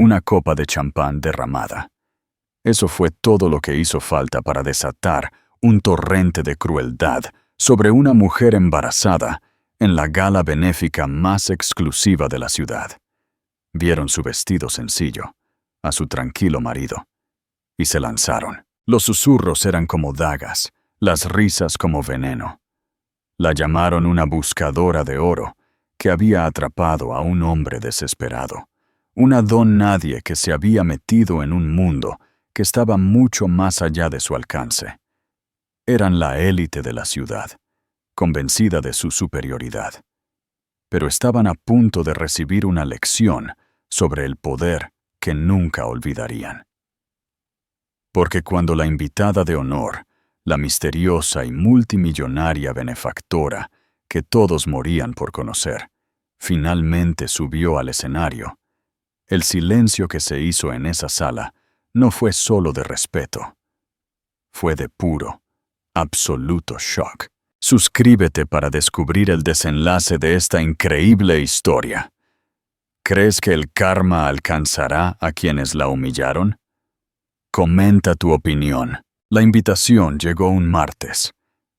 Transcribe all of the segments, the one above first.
una copa de champán derramada. Eso fue todo lo que hizo falta para desatar un torrente de crueldad sobre una mujer embarazada en la gala benéfica más exclusiva de la ciudad. Vieron su vestido sencillo, a su tranquilo marido, y se lanzaron. Los susurros eran como dagas, las risas como veneno. La llamaron una buscadora de oro que había atrapado a un hombre desesperado, una don nadie que se había metido en un mundo que estaba mucho más allá de su alcance. Eran la élite de la ciudad, convencida de su superioridad. Pero estaban a punto de recibir una lección sobre el poder que nunca olvidarían. Porque cuando la invitada de honor, la misteriosa y multimillonaria benefactora que todos morían por conocer, finalmente subió al escenario, el silencio que se hizo en esa sala no fue solo de respeto. Fue de puro, absoluto shock. Suscríbete para descubrir el desenlace de esta increíble historia. ¿Crees que el karma alcanzará a quienes la humillaron? Comenta tu opinión. La invitación llegó un martes.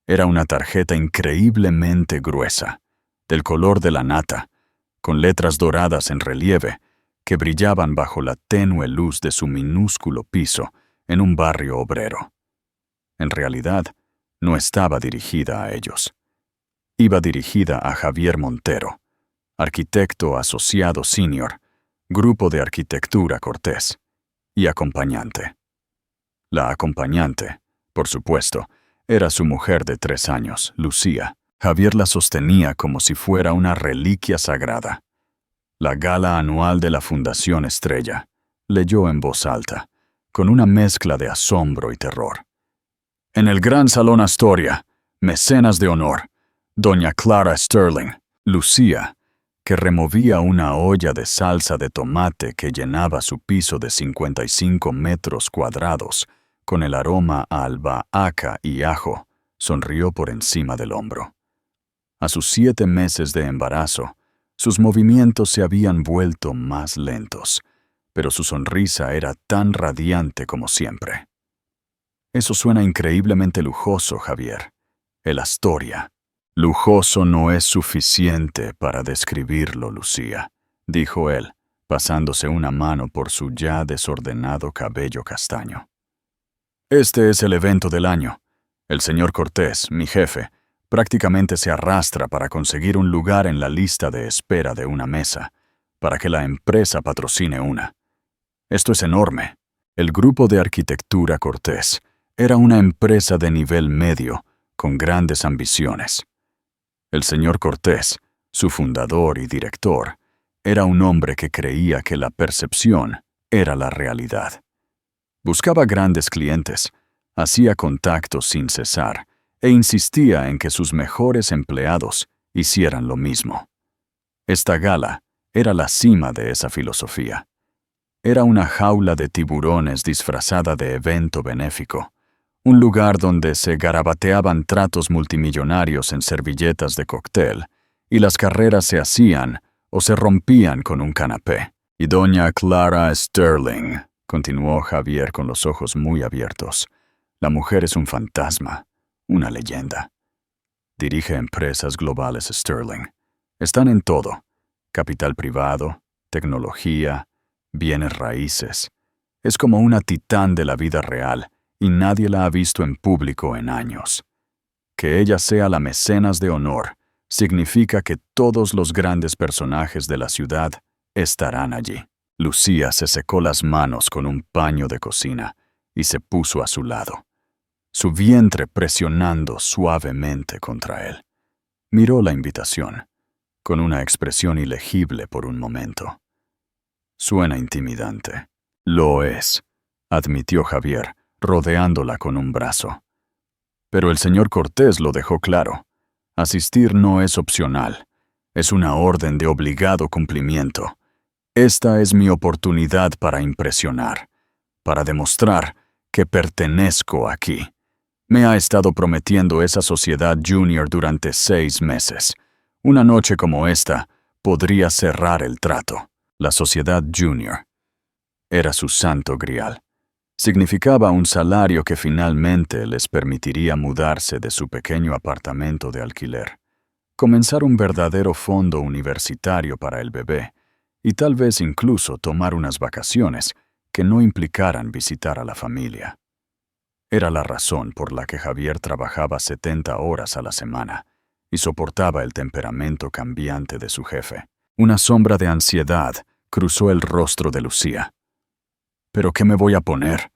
Era una tarjeta increíblemente gruesa, del color de la nata, con letras doradas en relieve, que brillaban bajo la tenue luz de su minúsculo piso en un barrio obrero. En realidad, no estaba dirigida a ellos. Iba dirigida a Javier Montero, arquitecto asociado senior, Grupo de Arquitectura Cortés, y acompañante. La acompañante, por supuesto, era su mujer de 3 años, Lucía. Javier la sostenía como si fuera una reliquia sagrada. La gala anual de la Fundación Estrella, leyó en voz alta, con una mezcla de asombro y terror. En el Gran Salón Astoria, mecenas de honor, doña Clara Sterling, Lucía, que removía una olla de salsa de tomate que llenaba su piso de 55 metros cuadrados, con el aroma a albahaca y ajo, sonrió por encima del hombro. A sus 7 meses de embarazo, sus movimientos se habían vuelto más lentos, pero su sonrisa era tan radiante como siempre. Eso suena increíblemente lujoso, Javier. El Astoria. Lujoso no es suficiente para describirlo, Lucía, dijo él, pasándose una mano por su ya desordenado cabello castaño. Este es el evento del año. El señor Cortés, mi jefe, prácticamente se arrastra para conseguir un lugar en la lista de espera de una mesa, para que la empresa patrocine una. Esto es enorme. El Grupo de Arquitectura Cortés era una empresa de nivel medio, con grandes ambiciones. El señor Cortés, su fundador y director, era un hombre que creía que la percepción era la realidad. Buscaba grandes clientes, hacía contactos sin cesar e insistía en que sus mejores empleados hicieran lo mismo. Esta gala era la cima de esa filosofía. Era una jaula de tiburones disfrazada de evento benéfico, un lugar donde se garabateaban tratos multimillonarios en servilletas de cóctel, y las carreras se hacían o se rompían con un canapé. Y doña Clara Sterling, continuó Javier con los ojos muy abiertos, la mujer es un fantasma, una leyenda. Dirige empresas globales Sterling. Están en todo: capital privado, tecnología, bienes raíces. Es como una titán de la vida real, y nadie la ha visto en público en años. Que ella sea la mecenas de honor significa que todos los grandes personajes de la ciudad estarán allí. Lucía se secó las manos con un paño de cocina y se puso a su lado, su vientre presionando suavemente contra él. Miró la invitación, con una expresión ilegible por un momento. Suena intimidante. Lo es, admitió Javier, rodeándola con un brazo. Pero el señor Cortés lo dejó claro. Asistir no es opcional, es una orden de obligado cumplimiento. Esta es mi oportunidad para impresionar, para demostrar que pertenezco aquí. Me ha estado prometiendo esa sociedad junior durante 6 meses. Una noche como esta podría cerrar el trato. La sociedad junior. Era su santo grial. Significaba un salario que finalmente les permitiría mudarse de su pequeño apartamento de alquiler, comenzar un verdadero fondo universitario para el bebé y tal vez incluso tomar unas vacaciones que no implicaran visitar a la familia. Era la razón por la que Javier trabajaba 70 horas a la semana y soportaba el temperamento cambiante de su jefe. Una sombra de ansiedad cruzó el rostro de Lucía. ¿Pero qué me voy a poner?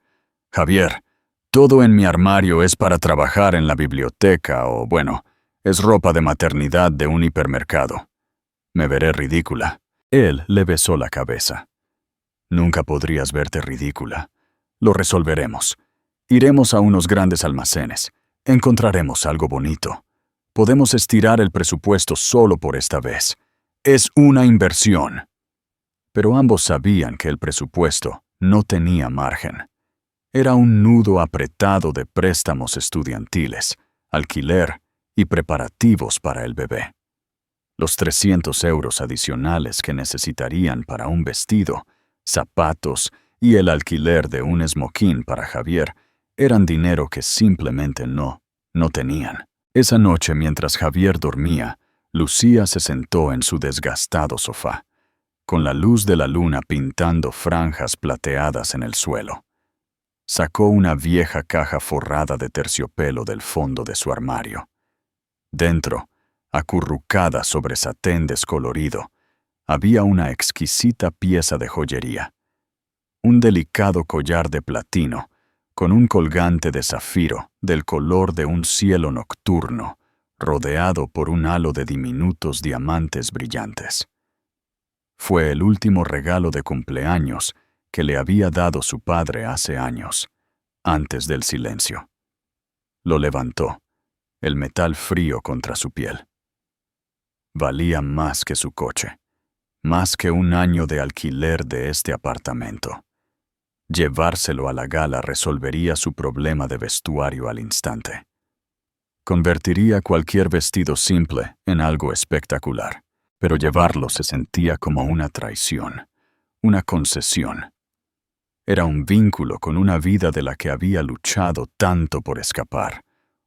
Javier, todo en mi armario es para trabajar en la biblioteca o, bueno, es ropa de maternidad de un hipermercado. Me veré ridícula. Él le besó la cabeza. Nunca podrías verte ridícula. Lo resolveremos. Iremos a unos grandes almacenes. Encontraremos algo bonito. Podemos estirar el presupuesto solo por esta vez. Es una inversión. Pero ambos sabían que el presupuesto no tenía margen. Era un nudo apretado de préstamos estudiantiles, alquiler y preparativos para el bebé. Los 300 euros adicionales que necesitarían para un vestido, zapatos y el alquiler de un smoking para Javier eran dinero que simplemente no tenían. Esa noche, mientras Javier dormía, Lucía se sentó en su desgastado sofá, con la luz de la luna pintando franjas plateadas en el suelo. Sacó una vieja caja forrada de terciopelo del fondo de su armario. Dentro, acurrucada sobre satén descolorido, había una exquisita pieza de joyería. Un delicado collar de platino, con un colgante de zafiro del color de un cielo nocturno, rodeado por un halo de diminutos diamantes brillantes. Fue el último regalo de cumpleaños que le había dado su padre hace años, antes del silencio. Lo levantó, el metal frío contra su piel. Valía más que su coche, más que un año de alquiler de este apartamento. Llevárselo a la gala resolvería su problema de vestuario al instante. Convertiría cualquier vestido simple en algo espectacular, pero llevarlo se sentía como una traición, una concesión. Era un vínculo con una vida de la que había luchado tanto por escapar,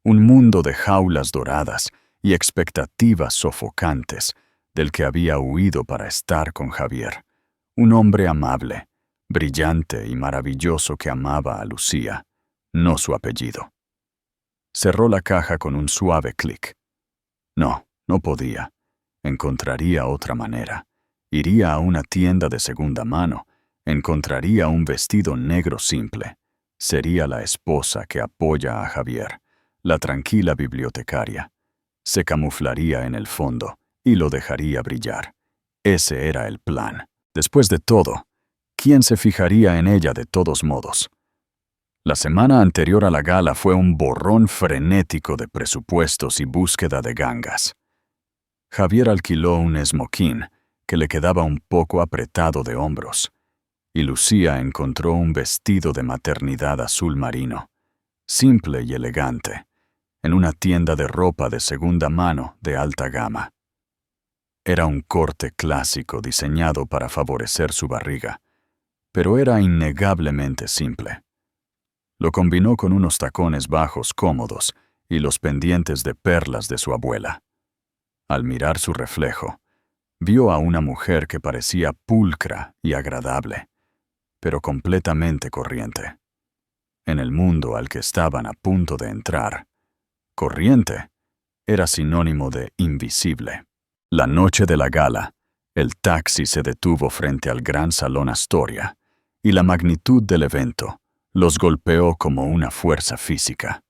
un mundo de jaulas doradas y expectativas sofocantes del que había huido para estar con Javier, un hombre amable, brillante y maravilloso que amaba a Lucía, no su apellido. Cerró la caja con un suave clic. No podía. Encontraría otra manera. Iría a una tienda de segunda mano. Encontraría un vestido negro simple. Sería la esposa que apoya a Javier, la tranquila bibliotecaria. Se camuflaría en el fondo y lo dejaría brillar. Ese era el plan. Después de todo, ¿quién se fijaría en ella de todos modos? La semana anterior a la gala fue un borrón frenético de presupuestos y búsqueda de gangas. Javier alquiló un smoking que le quedaba un poco apretado de hombros, y Lucía encontró un vestido de maternidad azul marino, simple y elegante, en una tienda de ropa de segunda mano de alta gama. Era un corte clásico diseñado para favorecer su barriga, pero era innegablemente simple. Lo combinó con unos tacones bajos cómodos y los pendientes de perlas de su abuela. Al mirar su reflejo, vio a una mujer que parecía pulcra y agradable, pero completamente corriente. En el mundo al que estaban a punto de entrar, corriente era sinónimo de invisible. La noche de la gala, el taxi se detuvo frente al gran salón Astoria, y la magnitud del evento los golpeó como una fuerza física.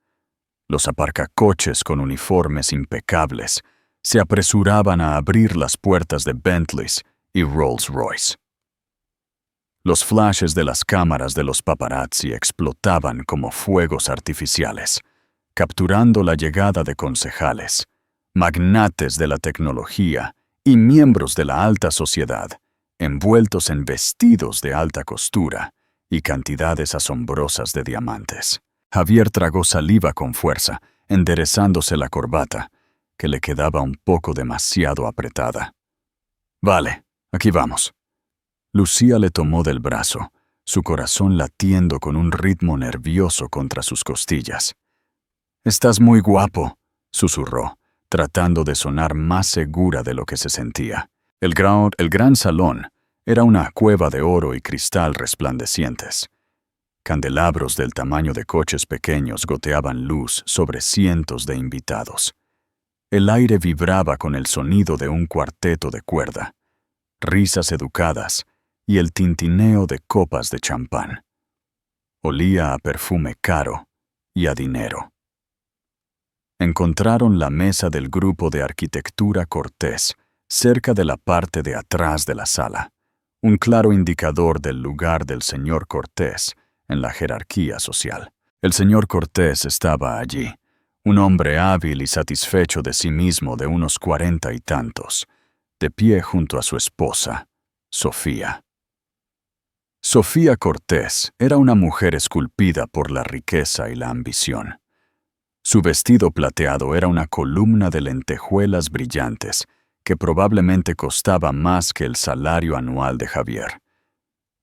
Los aparcacoches con uniformes impecables se apresuraban a abrir las puertas de Bentleys y Rolls-Royce. Los flashes de las cámaras de los paparazzi explotaban como fuegos artificiales, capturando la llegada de concejales, magnates de la tecnología y miembros de la alta sociedad, envueltos en vestidos de alta costura y cantidades asombrosas de diamantes. Javier tragó saliva con fuerza, enderezándose la corbata, que le quedaba un poco demasiado apretada. Vale, aquí vamos. Lucía le tomó del brazo, su corazón latiendo con un ritmo nervioso contra sus costillas. «Estás muy guapo», susurró, tratando de sonar más segura de lo que se sentía. El gran salón era una cueva de oro y cristal resplandecientes. Candelabros del tamaño de coches pequeños goteaban luz sobre cientos de invitados. El aire vibraba con el sonido de un cuarteto de cuerda, risas educadas y el tintineo de copas de champán. Olía a perfume caro y a dinero. Encontraron la mesa del grupo de arquitectura Cortés cerca de la parte de atrás de la sala, un claro indicador del lugar del señor Cortés en la jerarquía social. El señor Cortés estaba allí, un hombre hábil y satisfecho de sí mismo de unos 40 y tantos, de pie junto a su esposa, Sofía. Sofía Cortés era una mujer esculpida por la riqueza y la ambición. Su vestido plateado era una columna de lentejuelas brillantes que probablemente costaba más que el salario anual de Javier.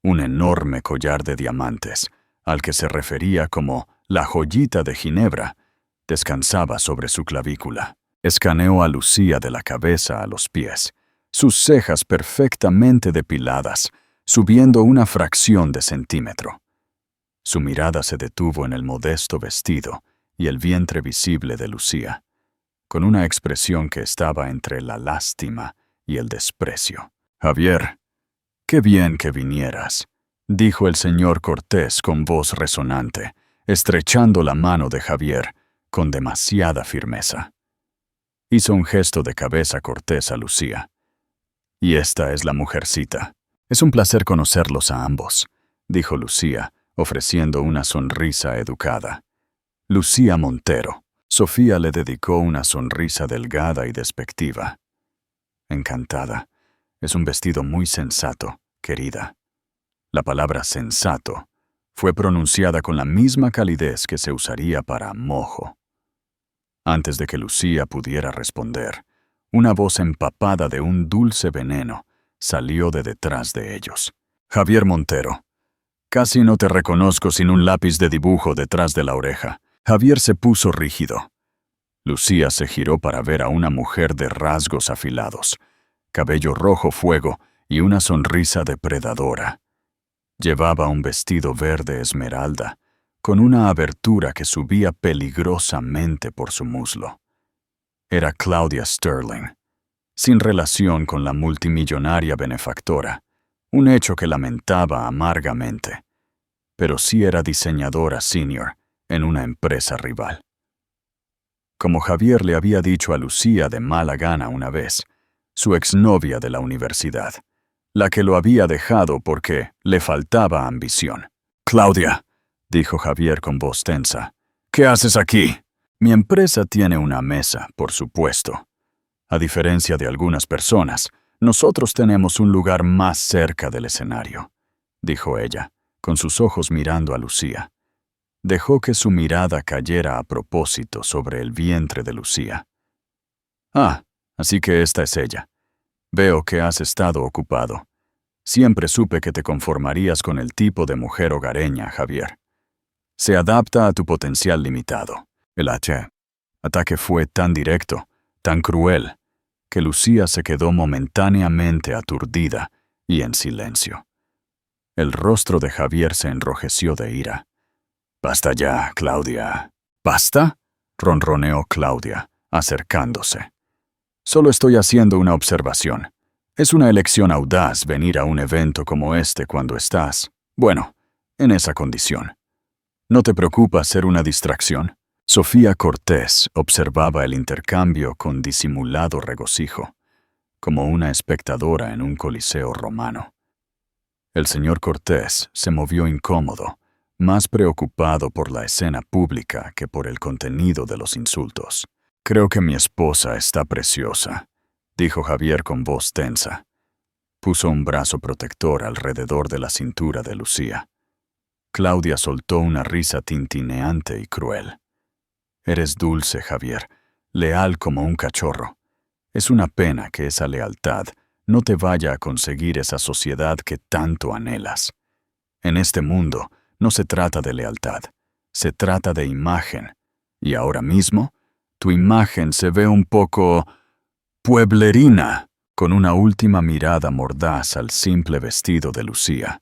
Un enorme collar de diamantes, al que se refería como la joyita de Ginebra, descansaba sobre su clavícula. Escaneó a Lucía de la cabeza a los pies, sus cejas perfectamente depiladas, subiendo una fracción de centímetro. Su mirada se detuvo en el modesto vestido y el vientre visible de Lucía, con una expresión que estaba entre la lástima y el desprecio. «Javier, qué bien que vinieras», dijo el señor Cortés con voz resonante, estrechando la mano de Javier con demasiada firmeza. Hizo un gesto de cabeza Cortés a Lucía. «Y esta es la mujercita. Es un placer conocerlos a ambos», dijo Lucía, ofreciendo una sonrisa educada. «Lucía Montero». Sofía le dedicó una sonrisa delgada y despectiva. «Encantada. Es un vestido muy sensato, querida». La palabra sensato fue pronunciada con la misma calidez que se usaría para mojo. Antes de que Lucía pudiera responder, una voz empapada de un dulce veneno salió de detrás de ellos. «Javier Montero, casi no te reconozco sin un lápiz de dibujo detrás de la oreja». Javier se puso rígido. Lucía se giró para ver a una mujer de rasgos afilados, cabello rojo fuego y una sonrisa depredadora. Llevaba un vestido verde esmeralda, con una abertura que subía peligrosamente por su muslo. Era Claudia Sterling, sin relación con la multimillonaria benefactora, un hecho que lamentaba amargamente, pero sí era diseñadora senior en una empresa rival. Como Javier le había dicho a Lucía de mala gana una vez, su exnovia de la universidad, la que lo había dejado porque le faltaba ambición. «Claudia», dijo Javier con voz tensa, «¿qué haces aquí?» «Mi empresa tiene una mesa, por supuesto. A diferencia de algunas personas, nosotros tenemos un lugar más cerca del escenario», dijo ella, con sus ojos mirando a Lucía. Dejó que su mirada cayera a propósito sobre el vientre de Lucía. «Ah, así que esta es ella. Veo que has estado ocupado. Siempre supe que te conformarías con el tipo de mujer hogareña, Javier. Se adapta a tu potencial limitado». El ataque fue tan directo, tan cruel, que Lucía se quedó momentáneamente aturdida y en silencio. El rostro de Javier se enrojeció de ira. «Basta ya, Claudia». «¿Basta?», ronroneó Claudia, acercándose. «Solo estoy haciendo una observación. Es una elección audaz venir a un evento como este cuando estás, bueno, en esa condición. ¿No te preocupa ser una distracción?». Sofía Cortés observaba el intercambio con disimulado regocijo, como una espectadora en un coliseo romano. El señor Cortés se movió incómodo, más preocupado por la escena pública que por el contenido de los insultos. «Creo que mi esposa está preciosa», dijo Javier con voz tensa. Puso un brazo protector alrededor de la cintura de Lucía. Claudia soltó una risa tintineante y cruel. «Eres dulce, Javier, leal como un cachorro. Es una pena que esa lealtad no te vaya a conseguir esa sociedad que tanto anhelas. En este mundo no se trata de lealtad, se trata de imagen. Y ahora mismo, tu imagen se ve un poco pueblerina. Con una última mirada mordaz al simple vestido de Lucía,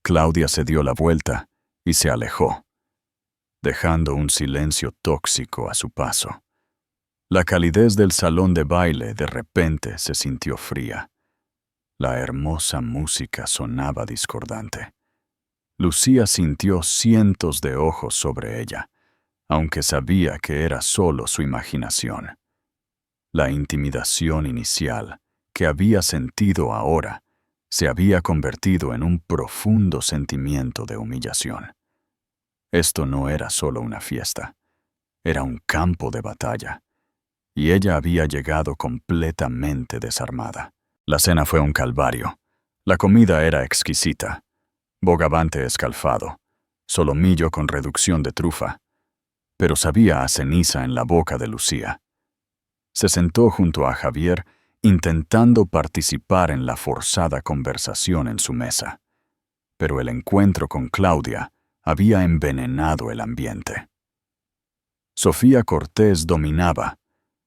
Claudia se dio la vuelta y se alejó, dejando un silencio tóxico a su paso. La calidez del salón de baile de repente se sintió fría. La hermosa música sonaba discordante. Lucía sintió cientos de ojos sobre ella, aunque sabía que era solo su imaginación. La intimidación inicial que había sentido ahora se había convertido en un profundo sentimiento de humillación. Esto no era solo una fiesta, era un campo de batalla, y ella había llegado completamente desarmada. La cena fue un calvario. La comida era exquisita. Bogavante escalfado, solomillo con reducción de trufa, pero sabía a ceniza en la boca de Lucía. Se sentó junto a Javier, intentando participar en la forzada conversación en su mesa. Pero el encuentro con Claudia había envenenado el ambiente. Sofía Cortés dominaba,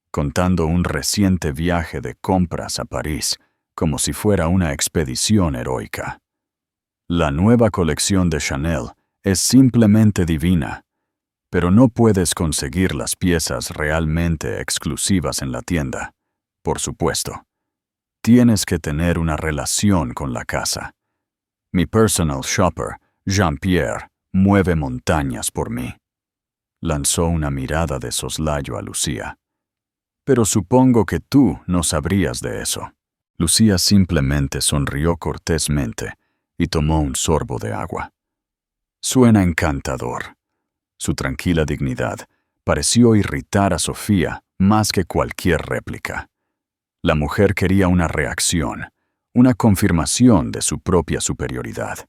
contando un reciente viaje de compras a París como si fuera una expedición heroica. La nueva colección de Chanel es simplemente divina, pero no puedes conseguir las piezas realmente exclusivas en la tienda. Por supuesto, tienes que tener una relación con la casa. Mi personal shopper, Jean-Pierre, mueve montañas por mí. Lanzó una mirada de soslayo a Lucía. Pero supongo que tú no sabrías de eso. Lucía simplemente sonrió cortésmente y tomó un sorbo de agua. Suena encantador. Su tranquila dignidad pareció irritar a Sofía más que cualquier réplica. La mujer quería una reacción, una confirmación de su propia superioridad.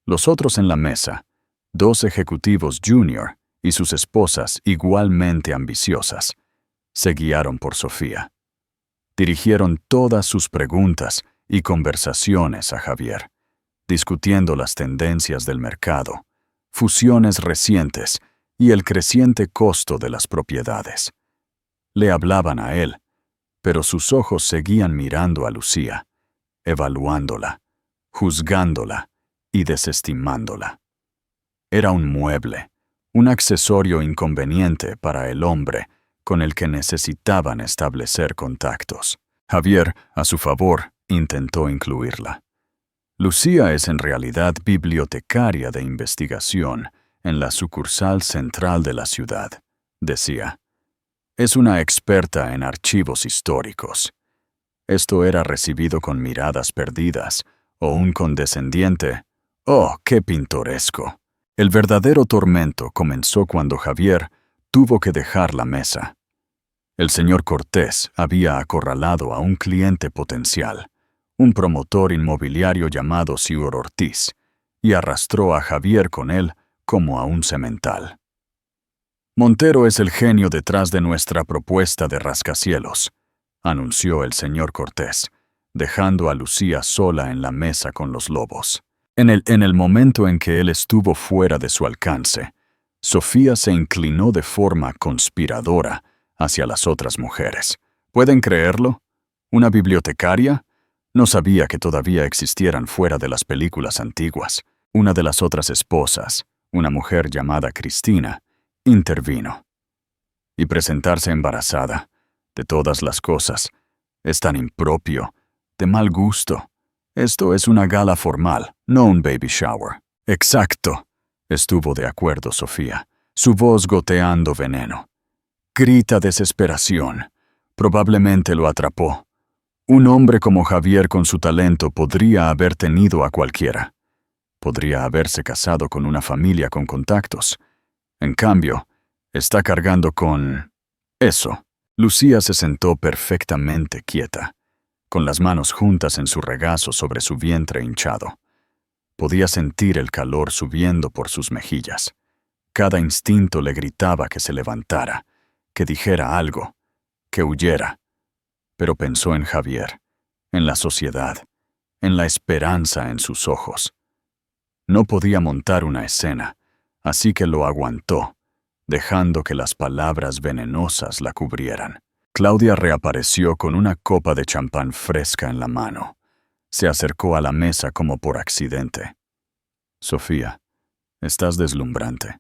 Los otros en la mesa, 2 ejecutivos junior y sus esposas igualmente ambiciosas, se guiaron por Sofía. Dirigieron todas sus preguntas y conversaciones a Javier, discutiendo las tendencias del mercado, fusiones recientes y el creciente costo de las propiedades. Le hablaban a él, pero sus ojos seguían mirando a Lucía, evaluándola, juzgándola y desestimándola. Era un mueble, un accesorio inconveniente para el hombre con el que necesitaban establecer contactos. Javier, a su favor, intentó incluirla. Lucía es en realidad bibliotecaria de investigación en la sucursal central de la ciudad, decía. Es una experta en archivos históricos. Esto era recibido con miradas perdidas o un condescendiente «¡Oh, qué pintoresco!». El verdadero tormento comenzó cuando Javier tuvo que dejar la mesa. El señor Cortés había acorralado a un cliente potencial, un promotor inmobiliario llamado Siur Ortiz, y arrastró a Javier con él como a un semental. Montero es el genio detrás de nuestra propuesta de rascacielos, anunció el señor Cortés, dejando a Lucía sola en la mesa con los lobos. En el momento en que él estuvo fuera de su alcance, Sofía se inclinó de forma conspiradora hacia las otras mujeres. ¿Pueden creerlo? ¿Una bibliotecaria? No sabía que todavía existieran fuera de las películas antiguas. Una de las otras esposas, una mujer llamada Cristina, intervino. Y presentarse embarazada, de todas las cosas, es tan impropio, de mal gusto. Esto es una gala formal, no un baby shower. Exacto, estuvo de acuerdo Sofía, su voz goteando veneno. Grita desesperación. Probablemente lo atrapó. Un hombre como Javier con su talento podría haber tenido a cualquiera. Podría haberse casado con una familia con contactos. En cambio, está cargando con... eso. Lucía se sentó perfectamente quieta, con las manos juntas en su regazo sobre su vientre hinchado. Podía sentir el calor subiendo por sus mejillas. Cada instinto le gritaba que se levantara, que dijera algo, que huyera. Pero pensó en Javier, en la sociedad, en la esperanza en sus ojos. No podía montar una escena, así que lo aguantó, dejando que las palabras venenosas la cubrieran. Claudia reapareció con una copa de champán fresca en la mano. Se acercó a la mesa como por accidente. Sofía, estás deslumbrante.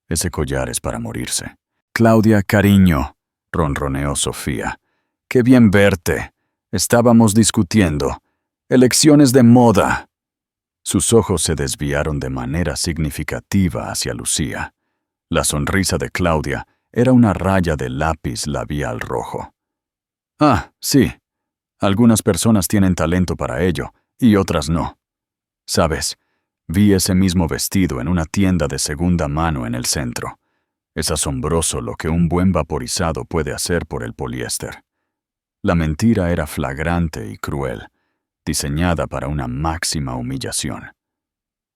Ese collar es para morirse. Claudia, cariño, ronroneó Sofía. Qué bien verte. Estábamos discutiendo. Elecciones de moda. Sus ojos se desviaron de manera significativa hacia Lucía. La sonrisa de Claudia era una raya de lápiz labial rojo. Ah, sí. Algunas personas tienen talento para ello y otras no. Sabes, vi ese mismo vestido en una tienda de segunda mano en el centro. Es asombroso lo que un buen vaporizado puede hacer por el poliéster. La mentira era flagrante y cruel, diseñada para una máxima humillación.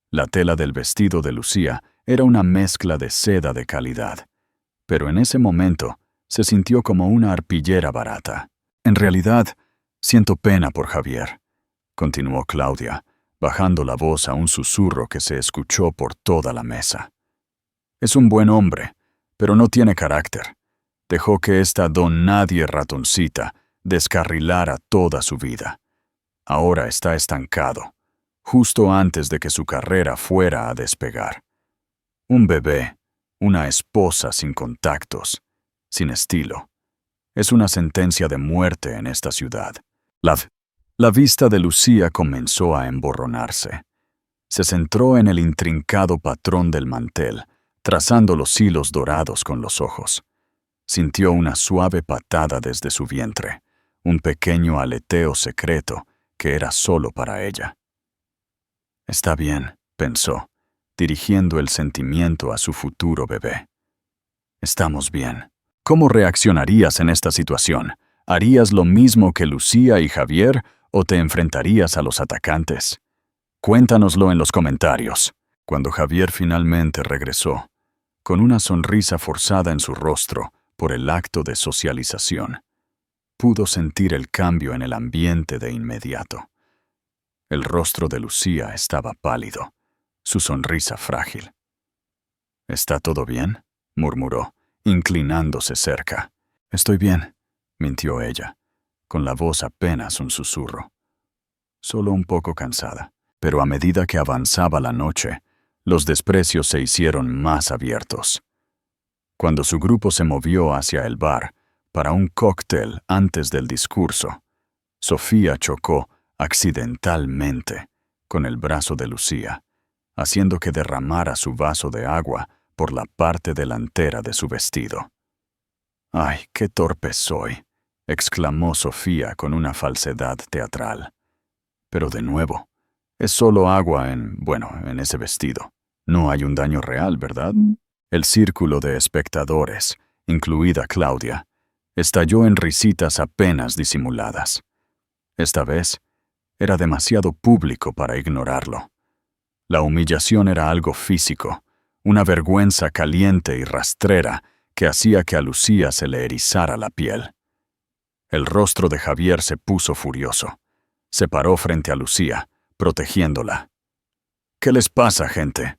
La tela del vestido de Lucía era una mezcla de seda de calidad, pero en ese momento se sintió como una arpillera barata. En realidad, siento pena por Javier, continuó Claudia, bajando la voz a un susurro que se escuchó por toda la mesa. Es un buen hombre, pero no tiene carácter. Dejó que esta don nadie ratoncita descarrilara toda su vida. Ahora está estancado, justo antes de que su carrera fuera a despegar. Un bebé, una esposa sin contactos, sin estilo. Es una sentencia de muerte en esta ciudad. La vista de Lucía comenzó a emborronarse. Se centró en el intrincado patrón del mantel, trazando los hilos dorados con los ojos. Sintió una suave patada desde su vientre, un pequeño aleteo secreto que era solo para ella. Está bien, pensó, dirigiendo el sentimiento a su futuro bebé. Estamos bien. ¿Cómo reaccionarías en esta situación? ¿Harías lo mismo que Lucía y Javier o te enfrentarías a los atacantes? Cuéntanoslo en los comentarios. Cuando Javier finalmente regresó, con una sonrisa forzada en su rostro por el acto de socialización, pudo sentir el cambio en el ambiente de inmediato. El rostro de Lucía estaba pálido, su sonrisa frágil. ¿Está todo bien?, murmuró, inclinándose cerca. Estoy bien, mintió ella, con la voz apenas un susurro. Solo un poco cansada. Pero a medida que avanzaba la noche, los desprecios se hicieron más abiertos. Cuando su grupo se movió hacia el bar para un cóctel antes del discurso, Sofía chocó accidentalmente con el brazo de Lucía, haciendo que derramara su vaso de agua por la parte delantera de su vestido. «¡Ay, qué torpe soy!», exclamó Sofía con una falsedad teatral. Pero de nuevo, es solo agua en ese vestido. No hay un daño real, ¿verdad? El círculo de espectadores, incluida Claudia, estalló en risitas apenas disimuladas. Esta vez, era demasiado público para ignorarlo. La humillación era algo físico, una vergüenza caliente y rastrera que hacía que a Lucía se le erizara la piel. El rostro de Javier se puso furioso. Se paró frente a Lucía, protegiéndola. «¿Qué les pasa, gente?»,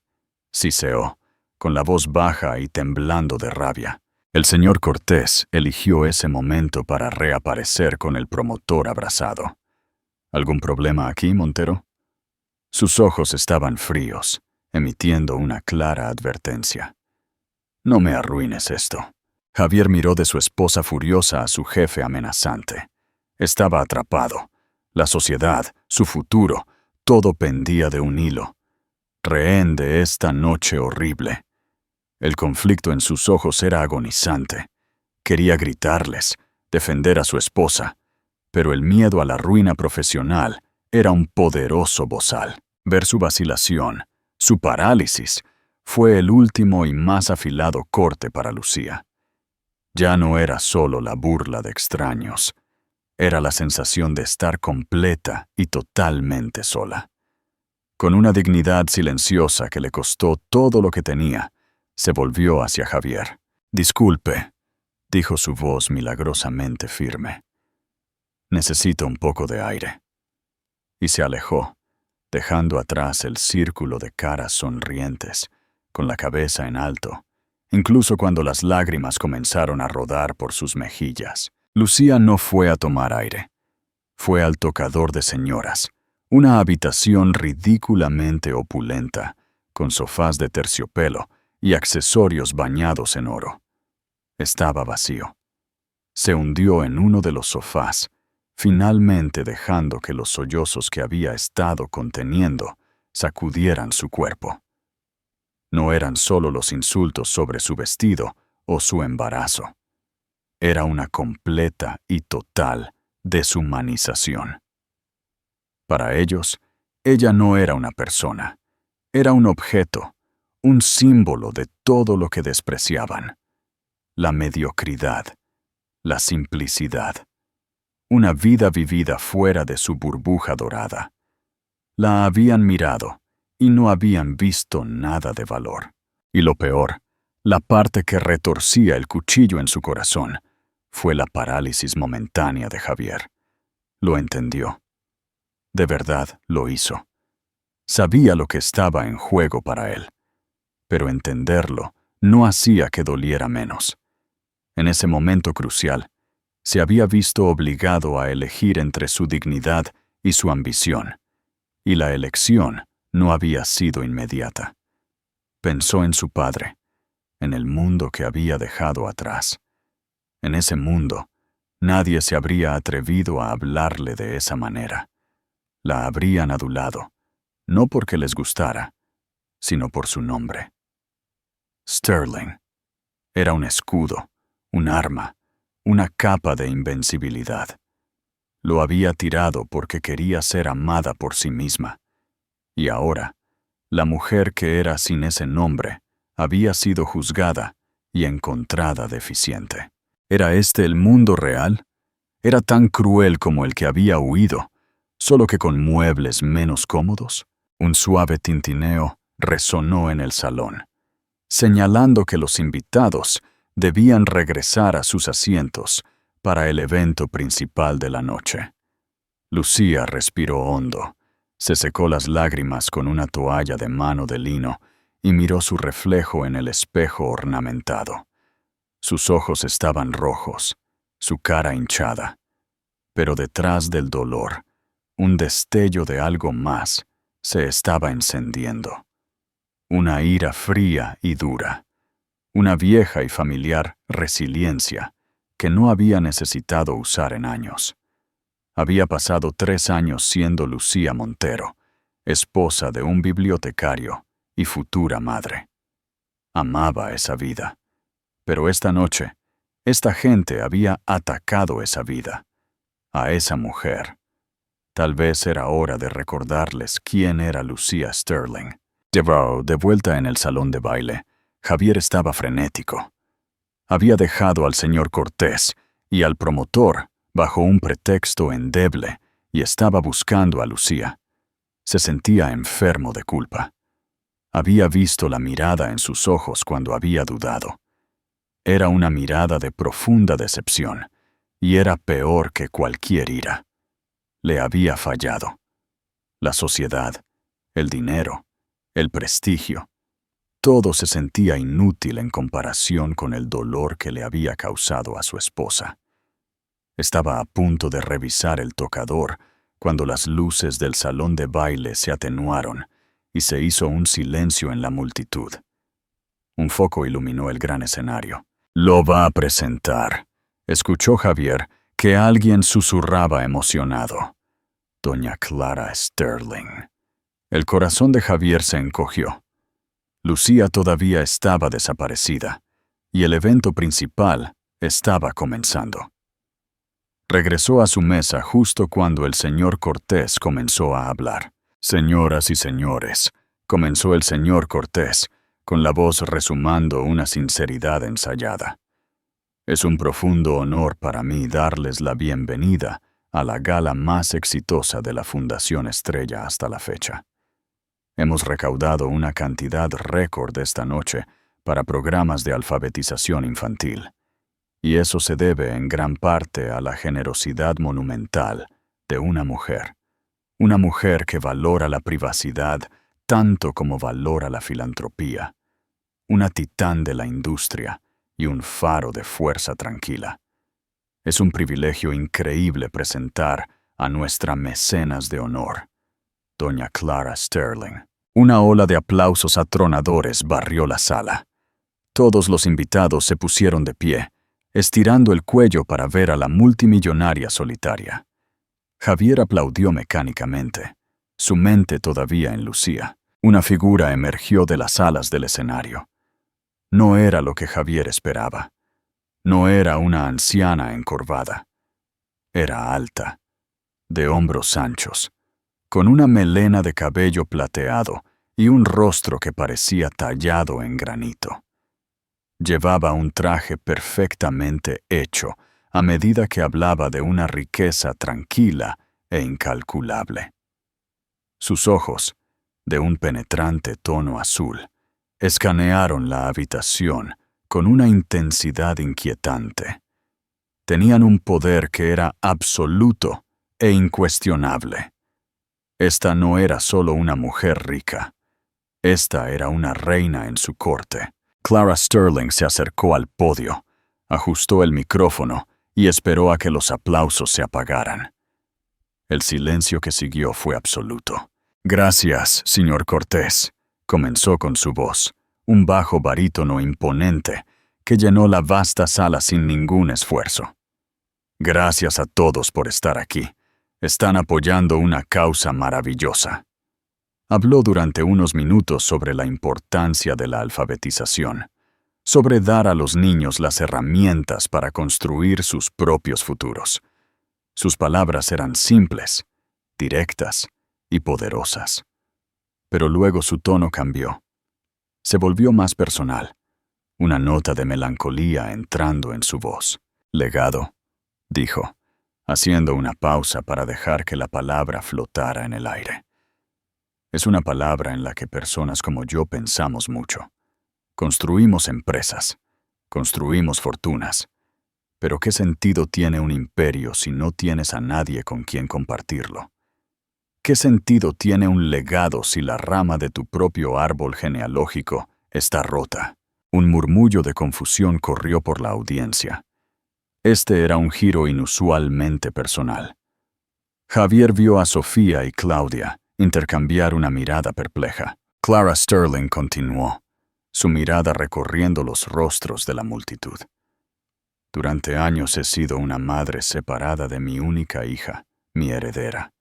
siseó, con la voz baja y temblando de rabia. El señor Cortés eligió ese momento para reaparecer con el promotor abrazado. «¿Algún problema aquí, Montero?». Sus ojos estaban fríos, emitiendo una clara advertencia. «No me arruines esto». Javier miró de su esposa furiosa a su jefe amenazante. Estaba atrapado. La sociedad, su futuro, todo pendía de un hilo. Rehén de esta noche horrible. El conflicto en sus ojos era agonizante. Quería gritarles, defender a su esposa, pero el miedo a la ruina profesional era un poderoso bozal. Ver su vacilación, su parálisis, fue el último y más afilado corte para Lucía. Ya no era solo la burla de extraños. Era la sensación de estar completa y totalmente sola. Con una dignidad silenciosa que le costó todo lo que tenía, se volvió hacia Javier. «Disculpe», dijo su voz milagrosamente firme. «Necesito un poco de aire». Y se alejó, dejando atrás el círculo de caras sonrientes, con la cabeza en alto, incluso cuando las lágrimas comenzaron a rodar por sus mejillas. Lucía no fue a tomar aire. Fue al tocador de señoras, una habitación ridículamente opulenta, con sofás de terciopelo y accesorios bañados en oro. Estaba vacío. Se hundió en uno de los sofás, finalmente dejando que los sollozos que había estado conteniendo sacudieran su cuerpo. No eran solo los insultos sobre su vestido o su embarazo. Era una completa y total deshumanización. Para ellos, ella no era una persona, era un objeto, un símbolo de todo lo que despreciaban. La mediocridad, la simplicidad, una vida vivida fuera de su burbuja dorada. La habían mirado y no habían visto nada de valor. Y lo peor, la parte que retorcía el cuchillo en su corazón, fue la parálisis momentánea de Javier. Lo entendió. De verdad lo hizo. Sabía lo que estaba en juego para él, pero entenderlo no hacía que doliera menos. En ese momento crucial, se había visto obligado a elegir entre su dignidad y su ambición, y la elección no había sido inmediata. Pensó en su padre, en el mundo que había dejado atrás. En ese mundo, nadie se habría atrevido a hablarle de esa manera. La habrían adulado, no porque les gustara, sino por su nombre. Sterling. Era un escudo, un arma, una capa de invencibilidad. Lo había tirado porque quería ser amada por sí misma. Y ahora, la mujer que era sin ese nombre había sido juzgada y encontrada deficiente. ¿Era este el mundo real? ¿Era tan cruel como el que había huido, solo que con muebles menos cómodos? Un suave tintineo resonó en el salón, señalando que los invitados debían regresar a sus asientos para el evento principal de la noche. Lucía respiró hondo, se secó las lágrimas con una toalla de mano de lino y miró su reflejo en el espejo ornamentado. Sus ojos estaban rojos, su cara hinchada, pero detrás del dolor, un destello de algo más se estaba encendiendo. Una ira fría y dura, una vieja y familiar resiliencia que no había necesitado usar en años. Había pasado 3 años siendo Lucía Montero, esposa de un bibliotecario y futura madre. Amaba esa vida, pero esta noche, esta gente había atacado esa vida, a esa mujer. Tal vez era hora de recordarles quién era Lucía Sterling. De vuelta en el salón de baile, Javier estaba frenético. Había dejado al señor Cortés y al promotor bajo un pretexto endeble y estaba buscando a Lucía. Se sentía enfermo de culpa. Había visto la mirada en sus ojos cuando había dudado. Era una mirada de profunda decepción, y era peor que cualquier ira. Le había fallado. La sociedad, el dinero, el prestigio, todo se sentía inútil en comparación con el dolor que le había causado a su esposa. Estaba a punto de revisar el tocador cuando las luces del salón de baile se atenuaron y se hizo un silencio en la multitud. Un foco iluminó el gran escenario. «Lo va a presentar», escuchó Javier que alguien susurraba emocionado. «Doña Clara Sterling». El corazón de Javier se encogió. Lucía todavía estaba desaparecida, y el evento principal estaba comenzando. Regresó a su mesa justo cuando el señor Cortés comenzó a hablar. «Señoras y señores», comenzó el señor Cortés, con la voz resumando una sinceridad ensayada. «Es un profundo honor para mí darles la bienvenida a la gala más exitosa de la Fundación Estrella hasta la fecha. Hemos recaudado una cantidad récord esta noche para programas de alfabetización infantil, y eso se debe en gran parte a la generosidad monumental de una mujer, Una mujer que valora la privacidad tanto como valora la filantropía. Una titán de la industria y un faro de fuerza tranquila. Es un privilegio increíble presentar a nuestra mecenas de honor, doña Clara Sterling. Una ola de aplausos atronadores barrió la sala. Todos los invitados se pusieron de pie, estirando el cuello para ver a la multimillonaria solitaria. Javier aplaudió mecánicamente. Su mente todavía enlucía. Una figura emergió de las alas del escenario. No era lo que Javier esperaba. No era una anciana encorvada. Era alta, de hombros anchos, con una melena de cabello plateado y un rostro que parecía tallado en granito. Llevaba un traje perfectamente hecho a medida que hablaba de una riqueza tranquila e incalculable. Sus ojos, de un penetrante tono azul, escanearon la habitación con una intensidad inquietante. Tenían un poder que era absoluto e incuestionable. Esta no era solo una mujer rica. Esta era una reina en su corte. Clara Sterling se acercó al podio, ajustó el micrófono y esperó a que los aplausos se apagaran. El silencio que siguió fue absoluto. «Gracias, señor Cortés», comenzó con su voz, un bajo barítono imponente que llenó la vasta sala sin ningún esfuerzo. «Gracias a todos por estar aquí. Están apoyando una causa maravillosa». Habló durante unos minutos sobre la importancia de la alfabetización, sobre dar a los niños las herramientas para construir sus propios futuros. Sus palabras eran simples, directas y poderosas. Pero luego su tono cambió. Se volvió más personal, una nota de melancolía entrando en su voz. «Legado», dijo, haciendo una pausa para dejar que la palabra flotara en el aire. Es una palabra en la que personas como yo pensamos mucho. Construimos empresas, construimos fortunas. Pero ¿qué sentido tiene un imperio si no tienes a nadie con quien compartirlo? ¿Qué sentido tiene un legado si la rama de tu propio árbol genealógico está rota? Un murmullo de confusión corrió por la audiencia. Este era un giro inusualmente personal. Javier vio a Sofía y Claudia intercambiar una mirada perpleja. Clara Sterling continuó, su mirada recorriendo los rostros de la multitud. «Durante años he sido una madre separada de mi única hija, mi heredera.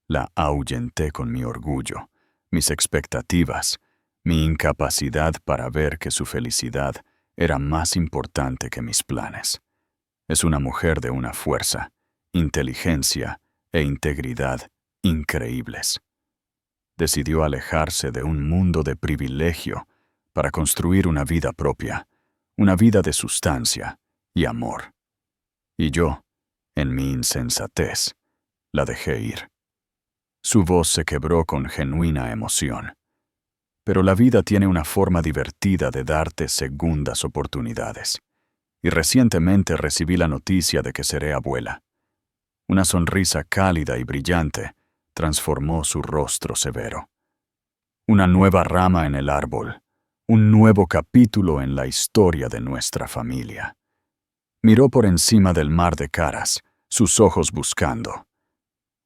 La ahuyenté con mi orgullo, mis expectativas, mi incapacidad para ver que su felicidad era más importante que mis planes. Es una mujer de una fuerza, inteligencia e integridad increíbles. Decidió alejarse de un mundo de privilegio para construir una vida propia, una vida de sustancia y amor. Y yo, en mi insensatez, la dejé ir». Su voz se quebró con genuina emoción. Pero la vida tiene una forma divertida de darte segundas oportunidades. Y recientemente recibí la noticia de que seré abuela. Una sonrisa cálida y brillante transformó su rostro severo. Una nueva rama en el árbol, un nuevo capítulo en la historia de nuestra familia. Miró por encima del mar de caras, sus ojos buscando.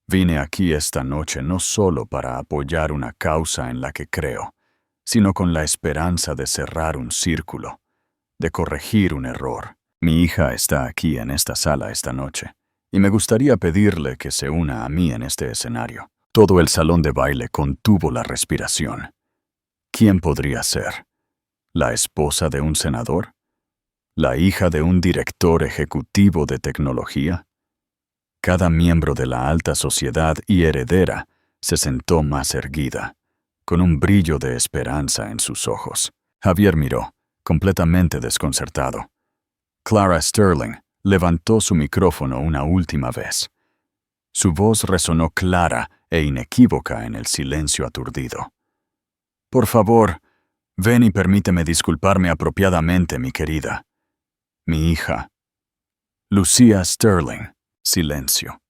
«Vine aquí esta noche no solo para apoyar una causa en la que creo, sino con la esperanza de cerrar un círculo, de corregir un error. Mi hija está aquí en esta sala esta noche, y me gustaría pedirle que se una a mí en este escenario». Todo el salón de baile contuvo la respiración. ¿Quién podría ser? ¿La esposa de un senador? ¿La hija de un director ejecutivo de tecnología? Cada miembro de la alta sociedad y heredera se sentó más erguida, con un brillo de esperanza en sus ojos. Javier miró, completamente desconcertado. Clara Sterling levantó su micrófono una última vez. Su voz resonó clara e inequívoca en el silencio aturdido. «Por favor, ven y permíteme disculparme apropiadamente, mi querida. Mi hija, Lucía Sterling». Silencio.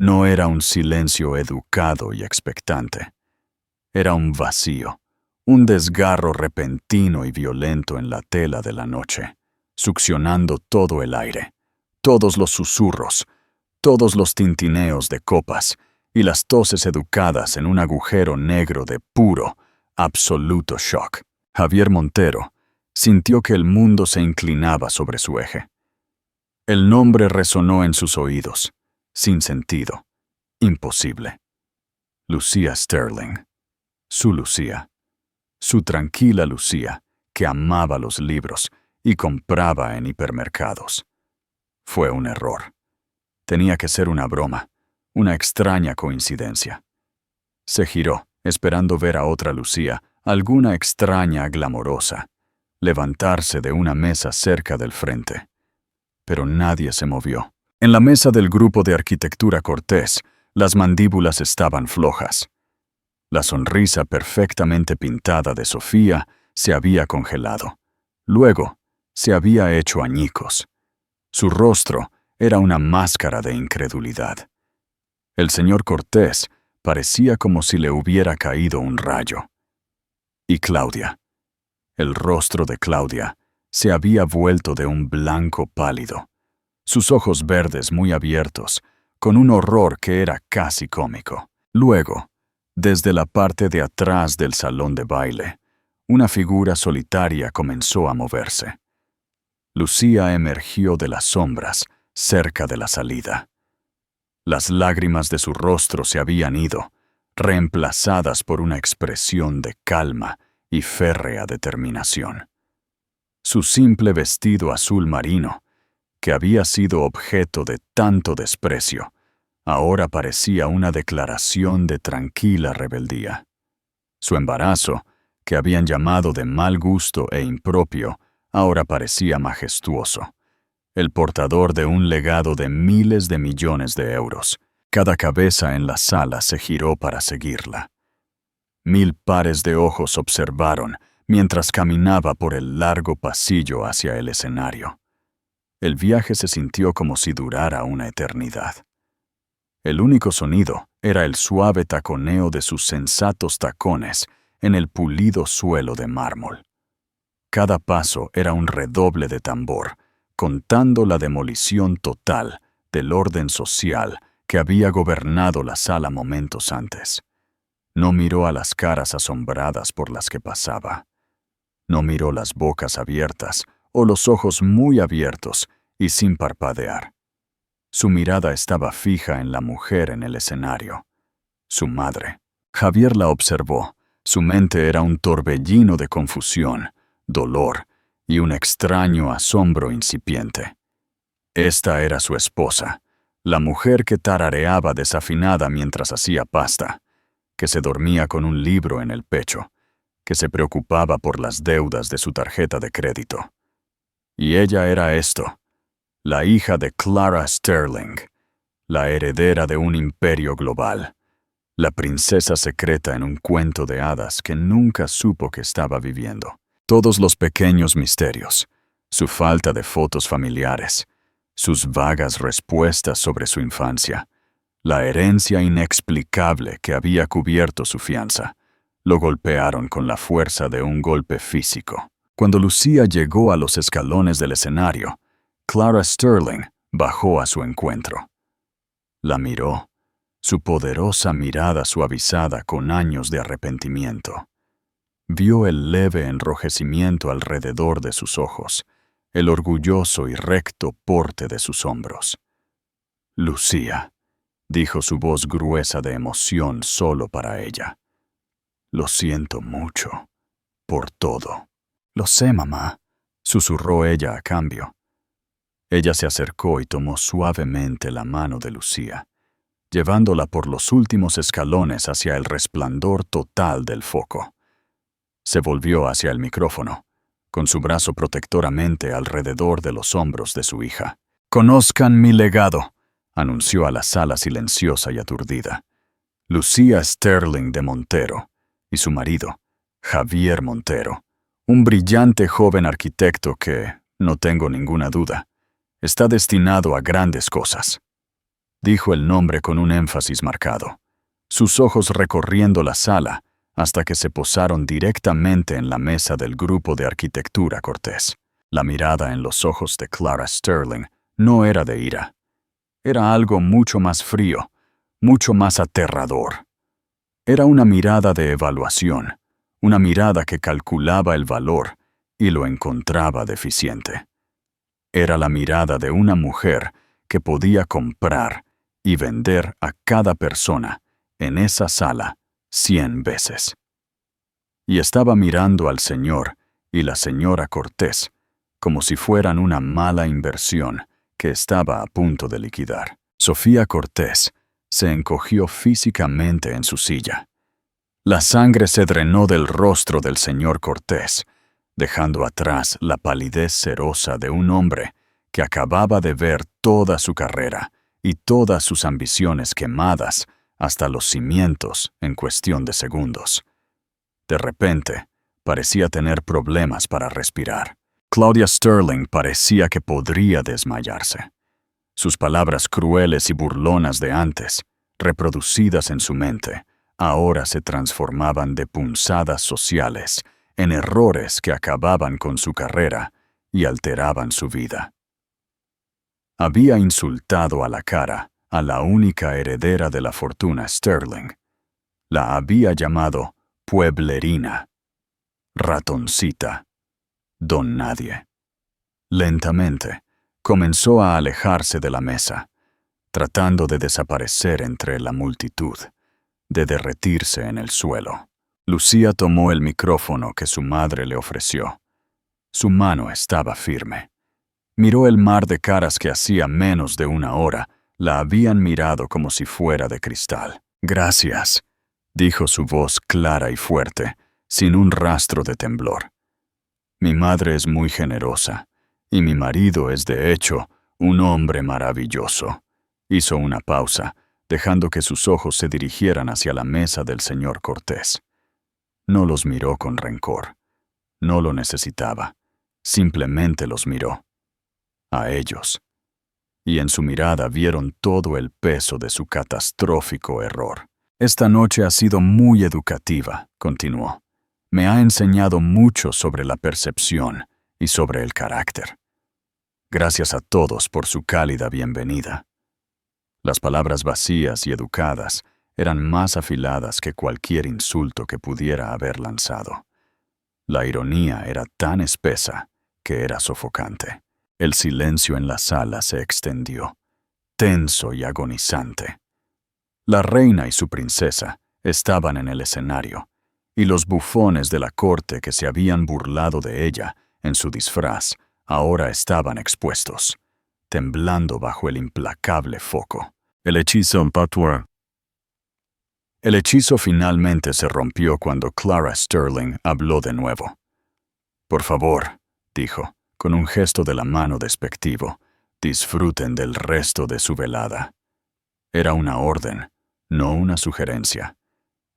No era un silencio educado y expectante. Era un vacío, un desgarro repentino y violento en la tela de la noche, succionando todo el aire, todos los susurros, todos los tintineos de copas y las toses educadas en un agujero negro de puro, absoluto shock. Javier Montero sintió que el mundo se inclinaba sobre su eje. El nombre resonó en sus oídos, sin sentido, imposible. Lucía Sterling. Su Lucía. Su tranquila Lucía, que amaba los libros y compraba en hipermercados. Fue un error. Tenía que ser una broma, una extraña coincidencia. Se giró, esperando ver a otra Lucía, alguna extraña glamorosa, levantarse de una mesa cerca del frente. Pero nadie se movió. En la mesa del grupo de arquitectura Cortés, las mandíbulas estaban flojas. La sonrisa perfectamente pintada de Sofía se había congelado. Luego, se había hecho añicos. Su rostro era una máscara de incredulidad. El señor Cortés parecía como si le hubiera caído un rayo. Y Claudia. El rostro de Claudia se había vuelto de un blanco pálido. Sus ojos verdes muy abiertos, con un horror que era casi cómico. Luego, desde la parte de atrás del salón de baile, una figura solitaria comenzó a moverse. Lucía emergió de las sombras, cerca de la salida. Las lágrimas de su rostro se habían ido, reemplazadas por una expresión de calma y férrea determinación. Su simple vestido azul marino, que había sido objeto de tanto desprecio, ahora parecía una declaración de tranquila rebeldía. Su embarazo, que habían llamado de mal gusto e impropio, ahora parecía majestuoso, el portador de un legado de miles de millones de euros. Cada cabeza en la sala se giró para seguirla. 1000 pares de ojos observaron mientras caminaba por el largo pasillo hacia el escenario. El viaje se sintió como si durara una eternidad. El único sonido era el suave taconeo de sus sensatos tacones en el pulido suelo de mármol. Cada paso era un redoble de tambor, contando la demolición total del orden social que había gobernado la sala momentos antes. No miró a las caras asombradas por las que pasaba. No miró las bocas abiertas o los ojos muy abiertos y sin parpadear. Su mirada estaba fija en la mujer en el escenario, su madre. Javier la observó. Su mente era un torbellino de confusión, dolor y un extraño asombro incipiente. Esta era su esposa, la mujer que tarareaba desafinada mientras hacía pasta, que se dormía con un libro en el pecho, que se preocupaba por las deudas de su tarjeta de crédito. Y ella era esto, la hija de Clara Sterling, la heredera de un imperio global, la princesa secreta en un cuento de hadas que nunca supo que estaba viviendo. Todos los pequeños misterios, su falta de fotos familiares, sus vagas respuestas sobre su infancia, la herencia inexplicable que había cubierto su fianza, lo golpearon con la fuerza de un golpe físico. Cuando Lucía llegó a los escalones del escenario, Clara Sterling bajó a su encuentro. La miró, su poderosa mirada suavizada con años de arrepentimiento. Vio el leve enrojecimiento alrededor de sus ojos, el orgulloso y recto porte de sus hombros. Lucía, dijo su voz gruesa de emoción solo para ella. Lo siento mucho, por todo. Lo sé, mamá, susurró ella a cambio. Ella se acercó y tomó suavemente la mano de Lucía, llevándola por los últimos escalones hacia el resplandor total del foco. Se volvió hacia el micrófono, con su brazo protectoramente alrededor de los hombros de su hija. «Conozcan mi legado», anunció a la sala silenciosa y aturdida. Lucía Sterling de Montero y su marido, Javier Montero, un brillante joven arquitecto que, no tengo ninguna duda, está destinado a grandes cosas. dijo el nombre con un énfasis marcado, sus ojos recorriendo la sala hasta que se posaron directamente en la mesa del grupo de arquitectura Cortés. La mirada en los ojos de Clara Sterling no era de ira. Era algo mucho más frío, mucho más aterrador. Era una mirada de evaluación, una mirada que calculaba el valor y lo encontraba deficiente. Era la mirada de una mujer que podía comprar y vender a cada persona en esa sala 100 veces. Y estaba mirando al señor y la señora Cortés como si fueran una mala inversión que estaba a punto de liquidar. Sofía Cortés se encogió físicamente en su silla. La sangre se drenó del rostro del señor Cortés, dejando atrás la palidez cerosa de un hombre que acababa de ver toda su carrera y todas sus ambiciones quemadas hasta los cimientos en cuestión de segundos. De repente, parecía tener problemas para respirar. Claudia Sterling parecía que podría desmayarse. Sus palabras crueles y burlonas de antes, reproducidas en su mente, ahora se transformaban de punzadas sociales en errores que acababan con su carrera y alteraban su vida. Había insultado a la cara a la única heredera de la fortuna Sterling. La había llamado pueblerina, ratoncita, don nadie. Lentamente, comenzó a alejarse de la mesa, tratando de desaparecer entre la multitud, de derretirse en el suelo. Lucía tomó el micrófono que su madre le ofreció. Su mano estaba firme. Miró el mar de caras que hacía menos de una hora la habían mirado como si fuera de cristal. «Gracias», dijo su voz clara y fuerte, sin un rastro de temblor. «Mi madre es muy generosa, y mi marido es de hecho un hombre maravilloso». Hizo una pausa, dejando que sus ojos se dirigieran hacia la mesa del señor Cortés. No los miró con rencor. No lo necesitaba. Simplemente los miró. A ellos. Y en su mirada vieron todo el peso de su catastrófico error. «Esta noche ha sido muy educativa», continuó. «Me ha enseñado mucho sobre la percepción y sobre el carácter. Gracias a todos por su cálida bienvenida». Las palabras vacías y educadas eran más afiladas que cualquier insulto que pudiera haber lanzado. La ironía era tan espesa que era sofocante. El silencio en la sala se extendió, tenso y agonizante. La reina y su princesa estaban en el escenario, y los bufones de la corte que se habían burlado de ella en su disfraz ahora estaban expuestos, temblando bajo el implacable foco. El hechizo Patwa. El hechizo finalmente se rompió cuando Clara Sterling habló de nuevo. «Por favor», dijo, con un gesto de la mano despectivo, «disfruten del resto de su velada». Era una orden, no una sugerencia.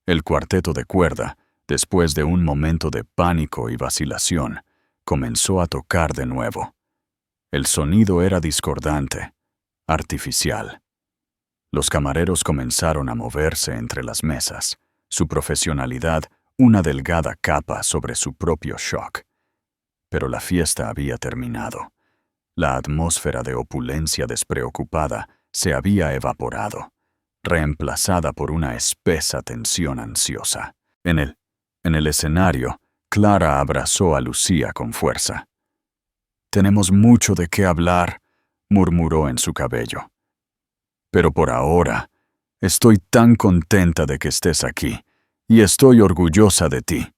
El cuarteto de cuerda, después de un momento de pánico y vacilación, comenzó a tocar de nuevo. El sonido era discordante, artificial. Los camareros comenzaron a moverse entre las mesas, su profesionalidad una delgada capa sobre su propio shock. Pero la fiesta había terminado. La atmósfera de opulencia despreocupada se había evaporado, reemplazada por una espesa tensión ansiosa. En el escenario, Clara abrazó a Lucía con fuerza. «Tenemos mucho de qué hablar», murmuró en su cabello. «Pero por ahora, estoy tan contenta de que estés aquí, y estoy orgullosa de ti».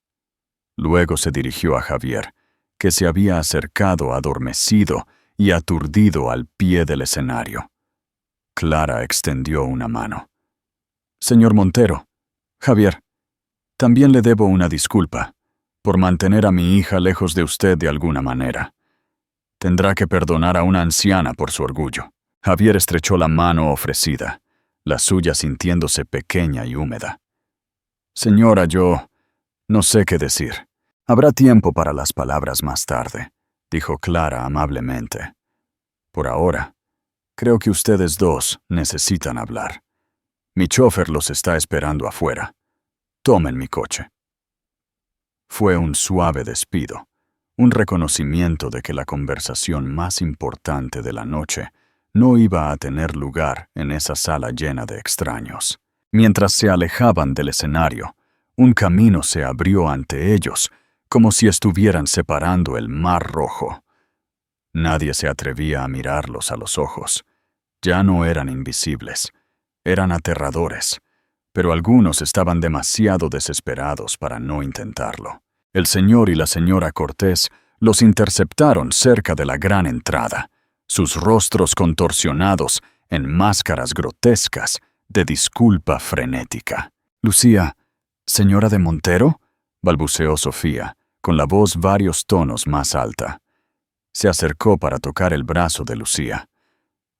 Luego se dirigió a Javier, que se había acercado adormecido y aturdido al pie del escenario. Clara extendió una mano. «Señor Montero, Javier, también le debo una disculpa por mantener a mi hija lejos de usted de alguna manera. Tendrá que perdonar a una anciana por su orgullo». Javier estrechó la mano ofrecida, la suya sintiéndose pequeña y húmeda. «Señora, yo no sé qué decir. Habrá tiempo para las palabras más tarde», dijo Clara amablemente. «Por ahora, Creo que ustedes dos necesitan hablar. Mi chofer los está esperando afuera. Tomen mi coche. Fue un suave despido, un reconocimiento de que la conversación más importante de la noche no iba a tener lugar en esa sala llena de extraños. Mientras se alejaban del escenario, un camino se abrió ante ellos, como si estuvieran separando el Mar Rojo. Nadie se atrevía a mirarlos a los ojos. Ya no eran invisibles, eran aterradores, pero algunos estaban demasiado desesperados para no intentarlo. El señor y la señora Cortés los interceptaron cerca de la gran entrada, sus rostros contorsionados en máscaras grotescas de disculpa frenética. «Lucía, ¿señora de Montero?», balbuceó Sofía, con la voz varios tonos más alta. Se acercó para tocar el brazo de Lucía.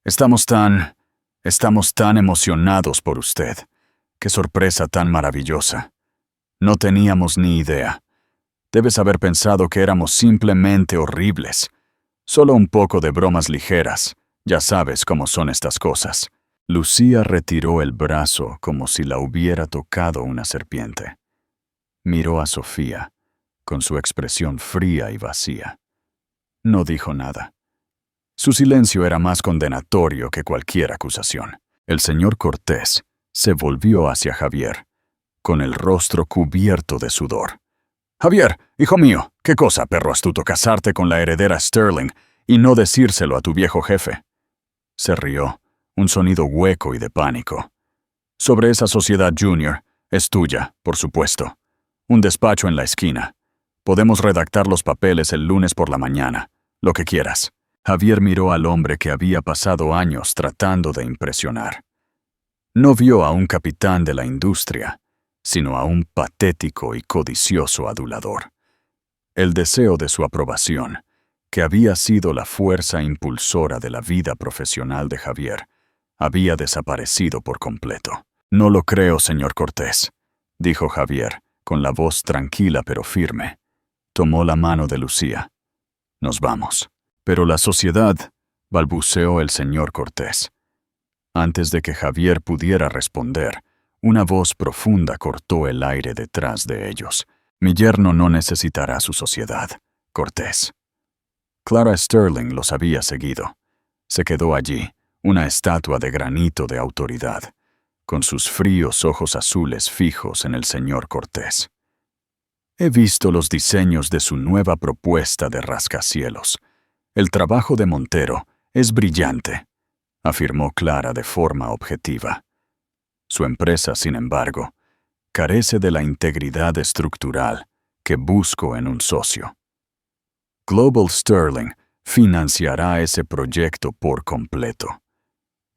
Estamos tan emocionados por usted. ¡Qué sorpresa tan maravillosa! No teníamos ni idea. Debes haber pensado que éramos simplemente horribles. Solo un poco de bromas ligeras. Ya sabes cómo son estas cosas». Lucía retiró el brazo como si la hubiera tocado una serpiente. Miró a Sofía, con su expresión fría y vacía. No dijo nada. Su silencio era más condenatorio que cualquier acusación. El señor Cortés se volvió hacia Javier, con el rostro cubierto de sudor. «Javier, hijo mío, qué cosa, perro astuto, casarte con la heredera Sterling y no decírselo a tu viejo jefe». Se rió, un sonido hueco y de pánico. «Sobre esa sociedad junior, es tuya, por supuesto. Un despacho en la esquina. Podemos redactar los papeles el lunes por la mañana, lo que quieras». Javier miró al hombre que había pasado años tratando de impresionar. No vio a un capitán de la industria, sino a un patético y codicioso adulador. El deseo de su aprobación, que había sido la fuerza impulsora de la vida profesional de Javier, había desaparecido por completo. «No lo creo, señor Cortés», dijo Javier, con la voz tranquila pero firme. Tomó la mano de Lucía. «Nos vamos». «Pero la sociedad», balbuceó el señor Cortés. Antes de que Javier pudiera responder, una voz profunda cortó el aire detrás de ellos. «Mi yerno no necesitará su sociedad, Cortés». Clara Sterling los había seguido. Se quedó allí, una estatua de granito de autoridad, con sus fríos ojos azules fijos en el señor Cortés. «He visto los diseños de su nueva propuesta de rascacielos. El trabajo de Montero es brillante», afirmó Clara de forma objetiva. Su empresa, sin embargo, carece de la integridad estructural que busco en un socio. Global Sterling financiará ese proyecto por completo.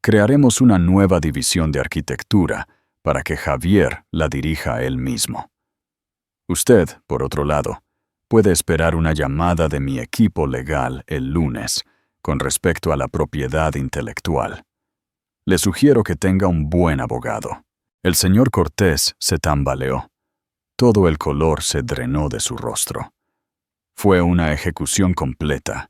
Crearemos una nueva división de arquitectura para que Javier la dirija él mismo. Usted, por otro lado, puede esperar una llamada de mi equipo legal el lunes con respecto a la propiedad intelectual. Le sugiero que tenga un buen abogado. El señor Cortés se tambaleó. Todo el color se drenó de su rostro. Fue una ejecución completa,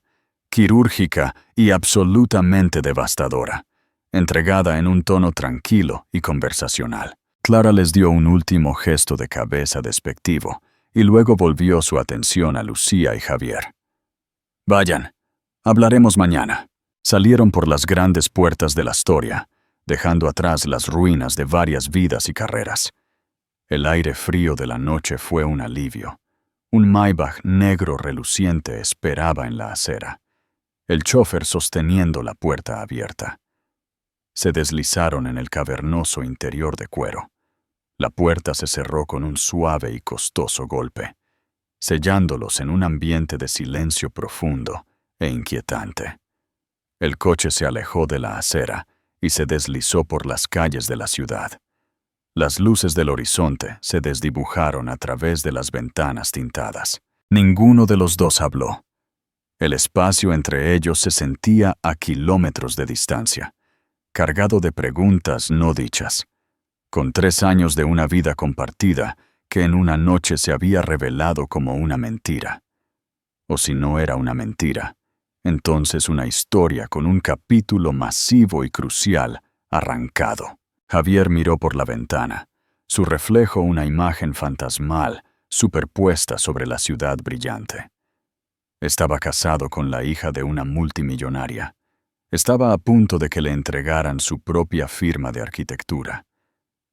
quirúrgica y absolutamente devastadora, entregada en un tono tranquilo y conversacional. Clara les dio un último gesto de cabeza despectivo y luego volvió su atención a Lucía y Javier. «Vayan, hablaremos mañana». Salieron por las grandes puertas de la Astoria, dejando atrás las ruinas de varias vidas y carreras. El aire frío de la noche fue un alivio. Un Maybach negro reluciente esperaba en la acera, el chófer sosteniendo la puerta abierta. Se deslizaron en el cavernoso interior de cuero. La puerta se cerró con un suave y costoso golpe, sellándolos en un ambiente de silencio profundo e inquietante. El coche se alejó de la acera y se deslizó por las calles de la ciudad. Las luces del horizonte se desdibujaron a través de las ventanas tintadas. Ninguno de los dos habló. El espacio entre ellos se sentía a kilómetros de distancia, cargado de preguntas no dichas, con 3 años de una vida compartida que en una noche se había revelado como una mentira. O si no era una mentira, Entonces una historia con un capítulo masivo y crucial arrancado. Javier miró por la ventana, su reflejo una imagen fantasmal superpuesta sobre la ciudad brillante. Estaba casado con la hija de una multimillonaria. Estaba a punto de que le entregaran su propia firma de arquitectura.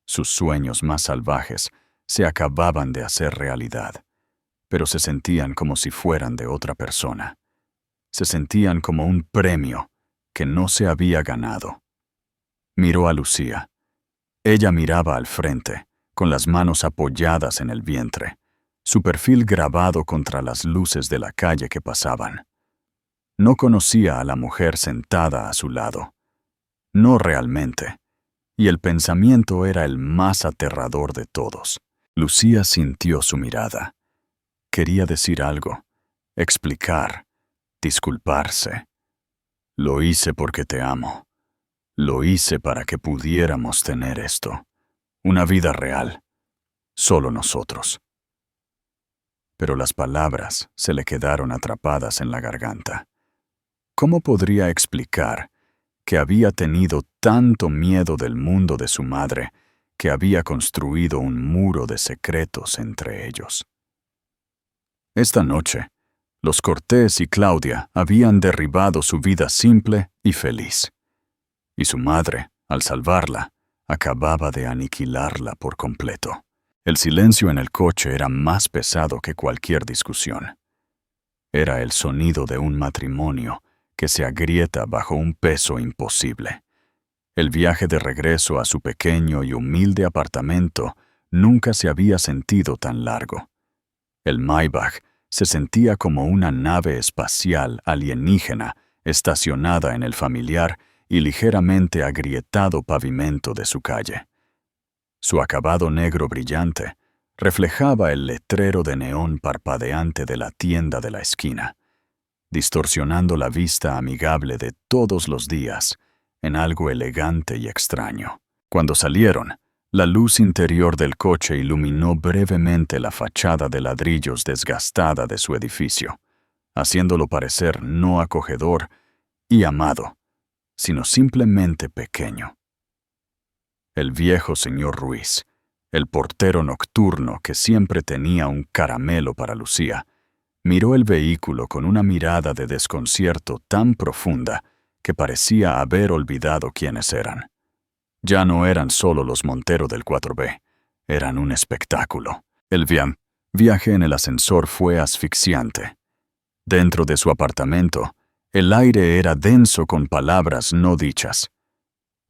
Sus sueños más salvajes se acababan de hacer realidad, pero se sentían como si fueran de otra persona. Se sentían como un premio que no se había ganado. Miró a Lucía. Ella miraba al frente, con las manos apoyadas en el vientre, su perfil grabado contra las luces de la calle que pasaban. No conocía a la mujer sentada a su lado. No realmente. Y el pensamiento era el más aterrador de todos. Lucía sintió su mirada. Quería decir algo, explicar, disculparse. Lo hice porque te amo. Lo hice para que pudiéramos tener esto. Una vida real. Solo nosotros. Pero las palabras se le quedaron atrapadas en la garganta. ¿Cómo podría explicar que había tenido tanto miedo del mundo de su madre que había construido un muro de secretos entre ellos? Esta noche, los Cortés y Claudia habían derribado su vida simple y feliz. Y su madre, al salvarla, acababa de aniquilarla por completo. El silencio en el coche era más pesado que cualquier discusión. Era el sonido de un matrimonio que se agrieta bajo un peso imposible. El viaje de regreso a su pequeño y humilde apartamento nunca se había sentido tan largo. El Maybach se sentía como una nave espacial alienígena estacionada en el familiar y ligeramente agrietado pavimento de su calle. Su acabado negro brillante reflejaba el letrero de neón parpadeante de la tienda de la esquina, distorsionando la vista amigable de todos los días en algo elegante y extraño. Cuando salieron, la luz interior del coche iluminó brevemente la fachada de ladrillos desgastada de su edificio, haciéndolo parecer no acogedor y amado, sino simplemente pequeño. El viejo señor Ruiz, el portero nocturno que siempre tenía un caramelo para Lucía, miró el vehículo con una mirada de desconcierto tan profunda que parecía haber olvidado quiénes eran. Ya no eran solo los Montero del 4B, eran un espectáculo. El viaje en el ascensor fue asfixiante. Dentro de su apartamento, el aire era denso con palabras no dichas.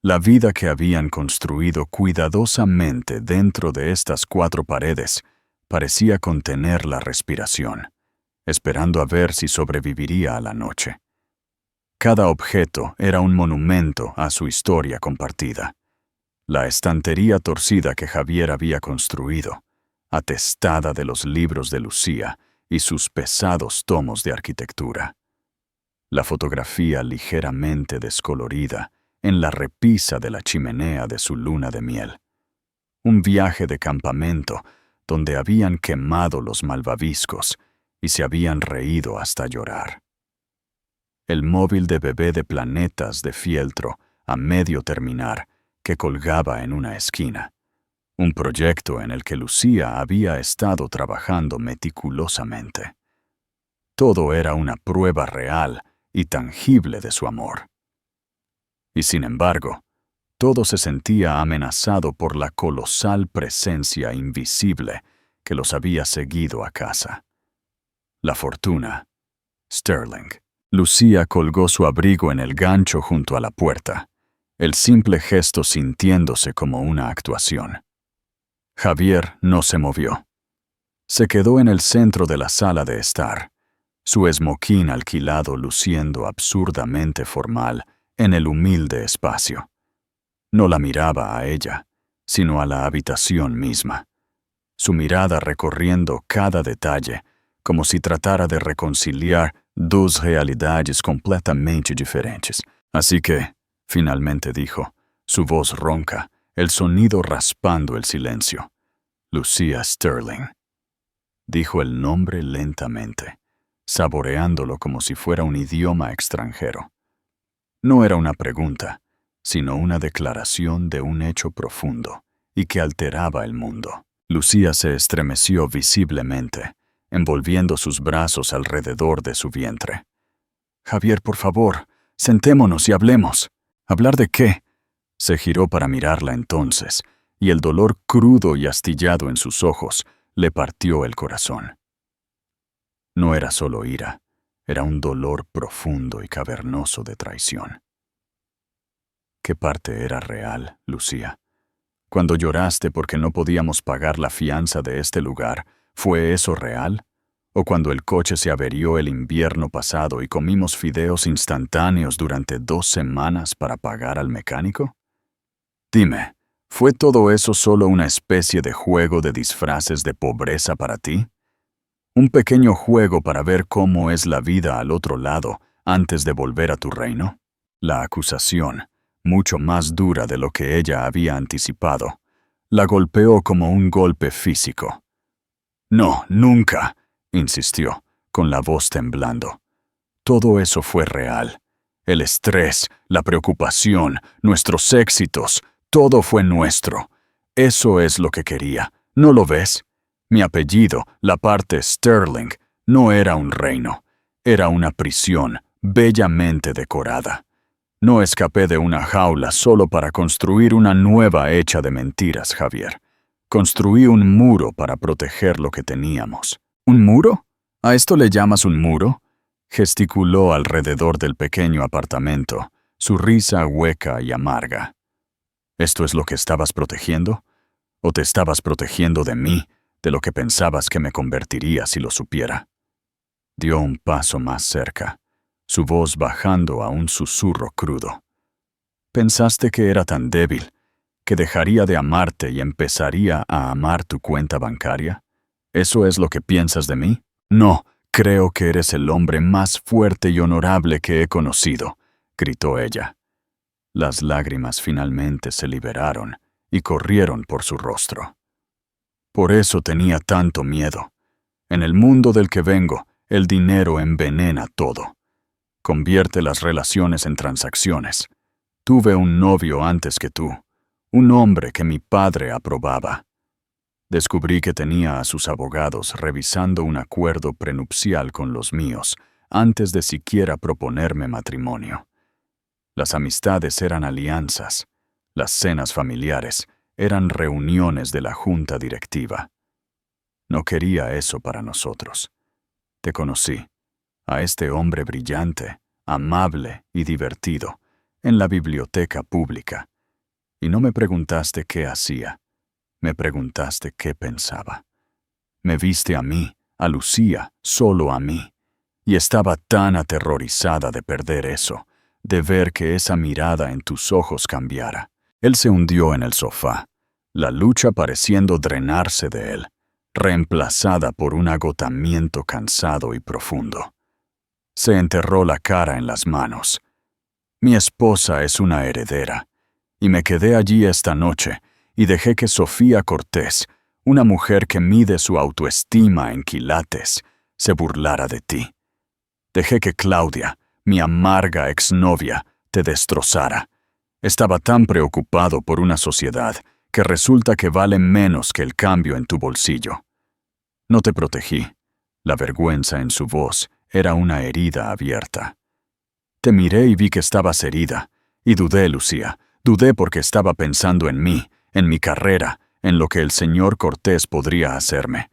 La vida que habían construido cuidadosamente dentro de estas 4 paredes parecía contener la respiración, esperando a ver si sobreviviría a la noche. Cada objeto era un monumento a su historia compartida. La estantería torcida que Javier había construido, atestada de los libros de Lucía y sus pesados tomos de arquitectura. La fotografía ligeramente descolorida en la repisa de la chimenea de su luna de miel. Un viaje de campamento donde habían quemado los malvaviscos y se habían reído hasta llorar. El móvil de bebé de planetas de fieltro a medio terminar que colgaba en una esquina. Un proyecto en el que Lucía había estado trabajando meticulosamente. Todo era una prueba real y tangible de su amor. Y sin embargo, todo se sentía amenazado por la colosal presencia invisible que los había seguido a casa. La fortuna. Sterling. Lucía colgó su abrigo en el gancho junto a la puerta, el simple gesto sintiéndose como una actuación. Javier no se movió. Se quedó en el centro de la sala de estar, su esmoquín alquilado luciendo absurdamente formal en el humilde espacio. No la miraba a ella, sino a la habitación misma, su mirada recorriendo cada detalle, como si tratara de reconciliar 2 realidades completamente diferentes. Así que, finalmente dijo, su voz ronca, el sonido raspando el silencio. Lucía Sterling. Dijo el nombre lentamente, saboreándolo como si fuera un idioma extranjero. No era una pregunta, sino una declaración de un hecho profundo y que alteraba el mundo. Lucía se estremeció visiblemente, envolviendo sus brazos alrededor de su vientre. «Javier, por favor, sentémonos y hablemos». «¿Hablar de qué?». Se giró para mirarla entonces, y el dolor crudo y astillado en sus ojos le partió el corazón. No era solo ira, era un dolor profundo y cavernoso de traición. ¿Qué parte era real, Lucía? Cuando lloraste porque no podíamos pagar la fianza de este lugar, ¿fue eso real? ¿O cuando el coche se averió el invierno pasado y comimos fideos instantáneos durante 2 semanas para pagar al mecánico? Dime, ¿fue todo eso solo una especie de juego de disfraces de pobreza para ti? ¿Un pequeño juego para ver cómo es la vida al otro lado antes de volver a tu reino? La acusación, mucho más dura de lo que ella había anticipado, la golpeó como un golpe físico. «No, nunca», insistió, con la voz temblando. «Todo eso fue real. El estrés, la preocupación, nuestros éxitos, todo fue nuestro. Eso es lo que quería, ¿no lo ves? Mi apellido, la parte Sterling, no era un reino, era una prisión bellamente decorada. No escapé de una jaula solo para construir una nueva hecha de mentiras, Javier. Construí un muro para proteger lo que teníamos». «¿Un muro? ¿A esto le llamas un muro?». Gesticuló alrededor del pequeño apartamento, su risa hueca y amarga. ¿Esto es lo que estabas protegiendo? ¿O te estabas protegiendo de mí, de lo que pensabas que me convertiría si lo supiera? Dio un paso más cerca, su voz bajando a un susurro crudo. ¿Pensaste que era tan débil, que dejaría de amarte y empezaría a amar tu cuenta bancaria? ¿Eso es lo que piensas de mí? No, creo que eres el hombre más fuerte y honorable que he conocido, gritó ella. Las lágrimas finalmente se liberaron y corrieron por su rostro. Por eso tenía tanto miedo. En el mundo del que vengo, el dinero envenena todo. Convierte las relaciones en transacciones. Tuve un novio antes que tú, un hombre que mi padre aprobaba. Descubrí que tenía a sus abogados revisando un acuerdo prenupcial con los míos antes de siquiera proponerme matrimonio. Las amistades eran alianzas, las cenas familiares eran reuniones de la junta directiva. No quería eso para nosotros. Te conocí, a este hombre brillante, amable y divertido, en la biblioteca pública, y no me preguntaste qué hacía. Me preguntaste qué pensaba. Me viste a mí, a Lucía, solo a mí, y estaba tan aterrorizada de perder eso, de ver que esa mirada en tus ojos cambiara. Él se hundió en el sofá, la lucha pareciendo drenarse de él, reemplazada por un agotamiento cansado y profundo. Se enterró la cara en las manos. Mi esposa es una heredera, y me quedé allí esta noche, y dejé que Sofía Cortés, una mujer que mide su autoestima en quilates, se burlara de ti. Dejé que Claudia, mi amarga exnovia, te destrozara. Estaba tan preocupado por una sociedad que resulta que vale menos que el cambio en tu bolsillo. No te protegí. La vergüenza en su voz era una herida abierta. Te miré y vi que estabas herida, y dudé, Lucía, dudé porque estaba pensando en mí, en mi carrera, en lo que el señor Cortés podría hacerme.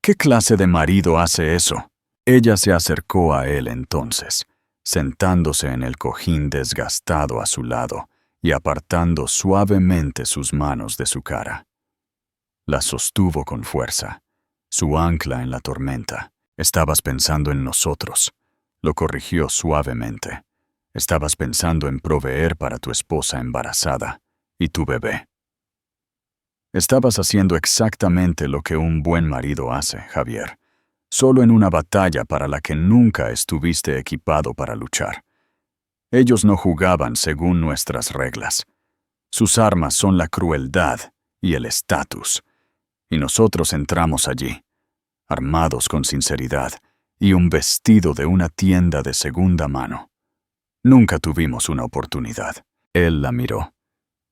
¿Qué clase de marido hace eso? Ella se acercó a él entonces, sentándose en el cojín desgastado a su lado y apartando suavemente sus manos de su cara. La sostuvo con fuerza, su ancla en la tormenta. Estabas pensando en nosotros. Lo corrigió suavemente. Estabas pensando en proveer para tu esposa embarazada y tu bebé. Estabas haciendo exactamente lo que un buen marido hace, Javier, solo en una batalla para la que nunca estuviste equipado para luchar. Ellos no jugaban según nuestras reglas. Sus armas son la crueldad y el estatus, y nosotros entramos allí, armados con sinceridad y un vestido de una tienda de segunda mano. Nunca tuvimos una oportunidad. Él la miró,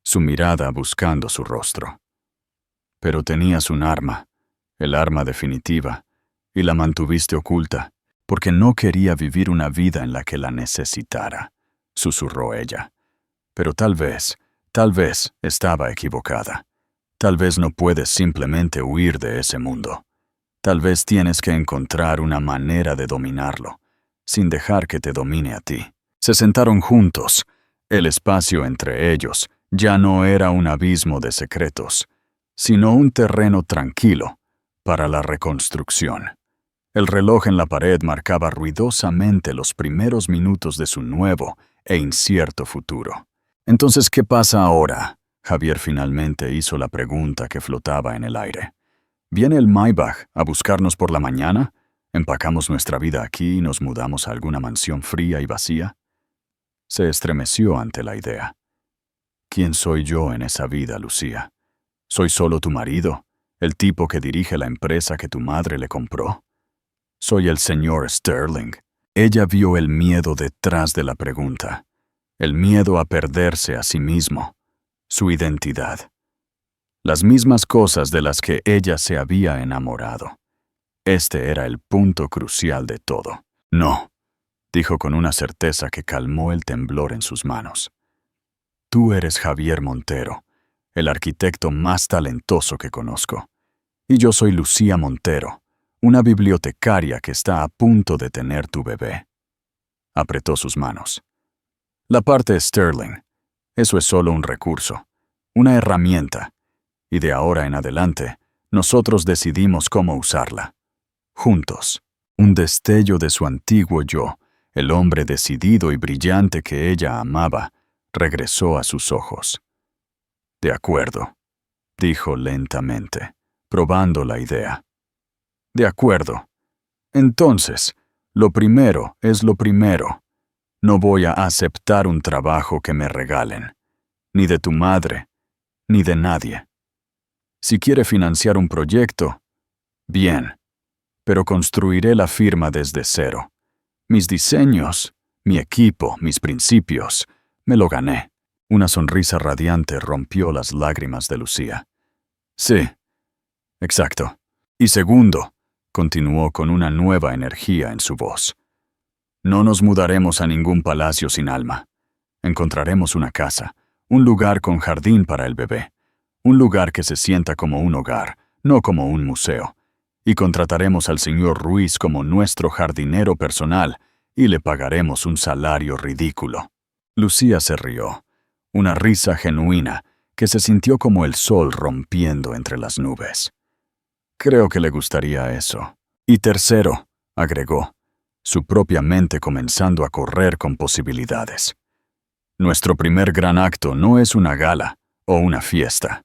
su mirada buscando su rostro. Pero tenías un arma, el arma definitiva, y la mantuviste oculta, porque no quería vivir una vida en la que la necesitara, susurró ella. Pero tal vez estaba equivocada. Tal vez no puedes simplemente huir de ese mundo. Tal vez tienes que encontrar una manera de dominarlo, sin dejar que te domine a ti. Se sentaron juntos. El espacio entre ellos ya no era un abismo de secretos, sino un terreno tranquilo para la reconstrucción. El reloj en la pared marcaba ruidosamente los primeros minutos de su nuevo e incierto futuro. Entonces, ¿qué pasa ahora? Javier finalmente hizo la pregunta que flotaba en el aire. ¿Viene el Maybach a buscarnos por la mañana? ¿Empacamos nuestra vida aquí y nos mudamos a alguna mansión fría y vacía? Se estremeció ante la idea. ¿Quién soy yo en esa vida, Lucía? ¿Soy solo tu marido, el tipo que dirige la empresa que tu madre le compró? Soy el señor Sterling. Ella vio el miedo detrás de la pregunta, el miedo a perderse a sí mismo, su identidad. Las mismas cosas de las que ella se había enamorado. Este era el punto crucial de todo. No, dijo con una certeza que calmó el temblor en sus manos. Tú eres Javier Montero, el arquitecto más talentoso que conozco. Y yo soy Lucía Montero, una bibliotecaria que está a punto de tener tu bebé. Apretó sus manos. La parte Sterling, eso es solo un recurso, una herramienta, y de ahora en adelante, nosotros decidimos cómo usarla. Juntos, un destello de su antiguo yo, el hombre decidido y brillante que ella amaba, regresó a sus ojos. De acuerdo, dijo lentamente, probando la idea. De acuerdo. Entonces, lo primero es lo primero. No voy a aceptar un trabajo que me regalen, ni de tu madre, ni de nadie. Si quiere financiar un proyecto, bien, pero construiré la firma desde cero. Mis diseños, mi equipo, mis principios, me lo gané. Una sonrisa radiante rompió las lágrimas de Lucía. Sí, exacto. Y segundo, continuó con una nueva energía en su voz. No nos mudaremos a ningún palacio sin alma. Encontraremos una casa, un lugar con jardín para el bebé, un lugar que se sienta como un hogar, no como un museo, y contrataremos al señor Ruiz como nuestro jardinero personal y le pagaremos un salario ridículo. Lucía se rió, una risa genuina que se sintió como el sol rompiendo entre las nubes. Creo que le gustaría eso. Y tercero, agregó, su propia mente comenzando a correr con posibilidades. Nuestro primer gran acto no es una gala o una fiesta.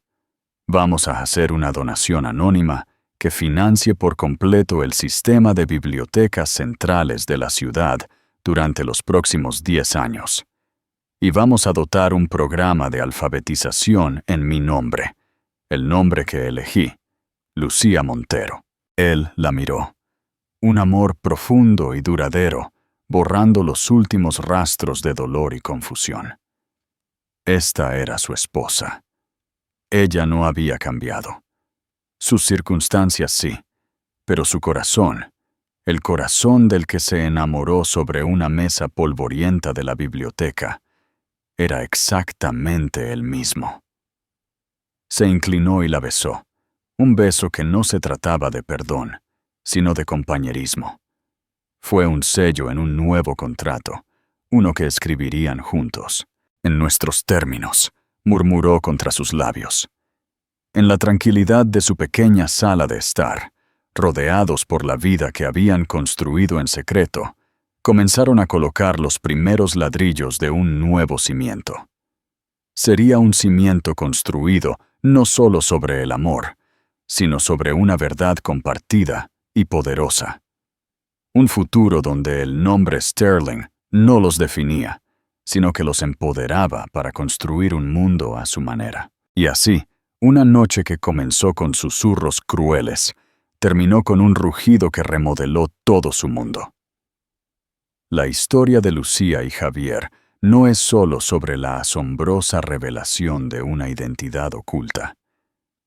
Vamos a hacer una donación anónima que financie por completo el sistema de bibliotecas centrales de la ciudad durante los próximos 10 años. Y vamos a dotar un programa de alfabetización en mi nombre, el nombre que elegí, Lucía Montero. Él la miró. Un amor profundo y duradero, borrando los últimos rastros de dolor y confusión. Esta era su esposa. Ella no había cambiado. Sus circunstancias sí, pero su corazón, el corazón del que se enamoró sobre una mesa polvorienta de la biblioteca, era exactamente el mismo. Se inclinó y la besó, un beso que no se trataba de perdón, sino de compañerismo. Fue un sello en un nuevo contrato, uno que escribirían juntos. En nuestros términos, murmuró contra sus labios. En la tranquilidad de su pequeña sala de estar, rodeados por la vida que habían construido en secreto, comenzaron a colocar los primeros ladrillos de un nuevo cimiento. Sería un cimiento construido no solo sobre el amor, sino sobre una verdad compartida y poderosa. Un futuro donde el nombre Sterling no los definía, sino que los empoderaba para construir un mundo a su manera. Y así, una noche que comenzó con susurros crueles, terminó con un rugido que remodeló todo su mundo. La historia de Lucía y Javier no es solo sobre la asombrosa revelación de una identidad oculta.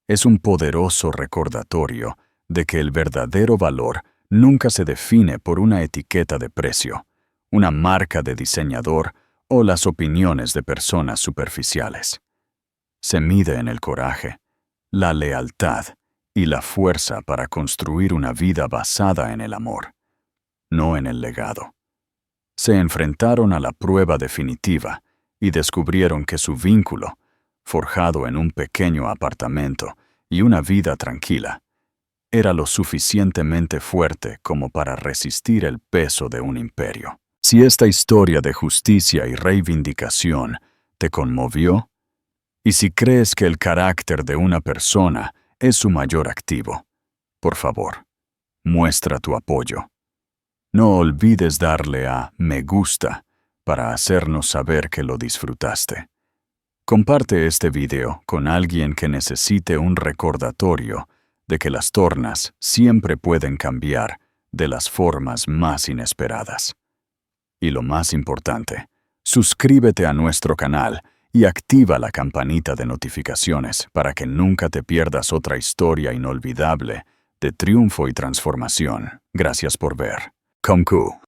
Es un poderoso recordatorio de que el verdadero valor nunca se define por una etiqueta de precio, una marca de diseñador o las opiniones de personas superficiales. Se mide en el coraje, la lealtad y la fuerza para construir una vida basada en el amor, no en el legado. Se enfrentaron a la prueba definitiva y descubrieron que su vínculo, forjado en un pequeño apartamento y una vida tranquila, era lo suficientemente fuerte como para resistir el peso de un imperio. Si esta historia de justicia y reivindicación te conmovió, y si crees que el carácter de una persona es su mayor activo, por favor, muestra tu apoyo. No olvides darle a me gusta para hacernos saber que lo disfrutaste. Comparte este video con alguien que necesite un recordatorio de que las tornas siempre pueden cambiar de las formas más inesperadas. Y lo más importante, suscríbete a nuestro canal y activa la campanita de notificaciones para que nunca te pierdas otra historia inolvidable de triunfo y transformación. Gracias por ver. Komku.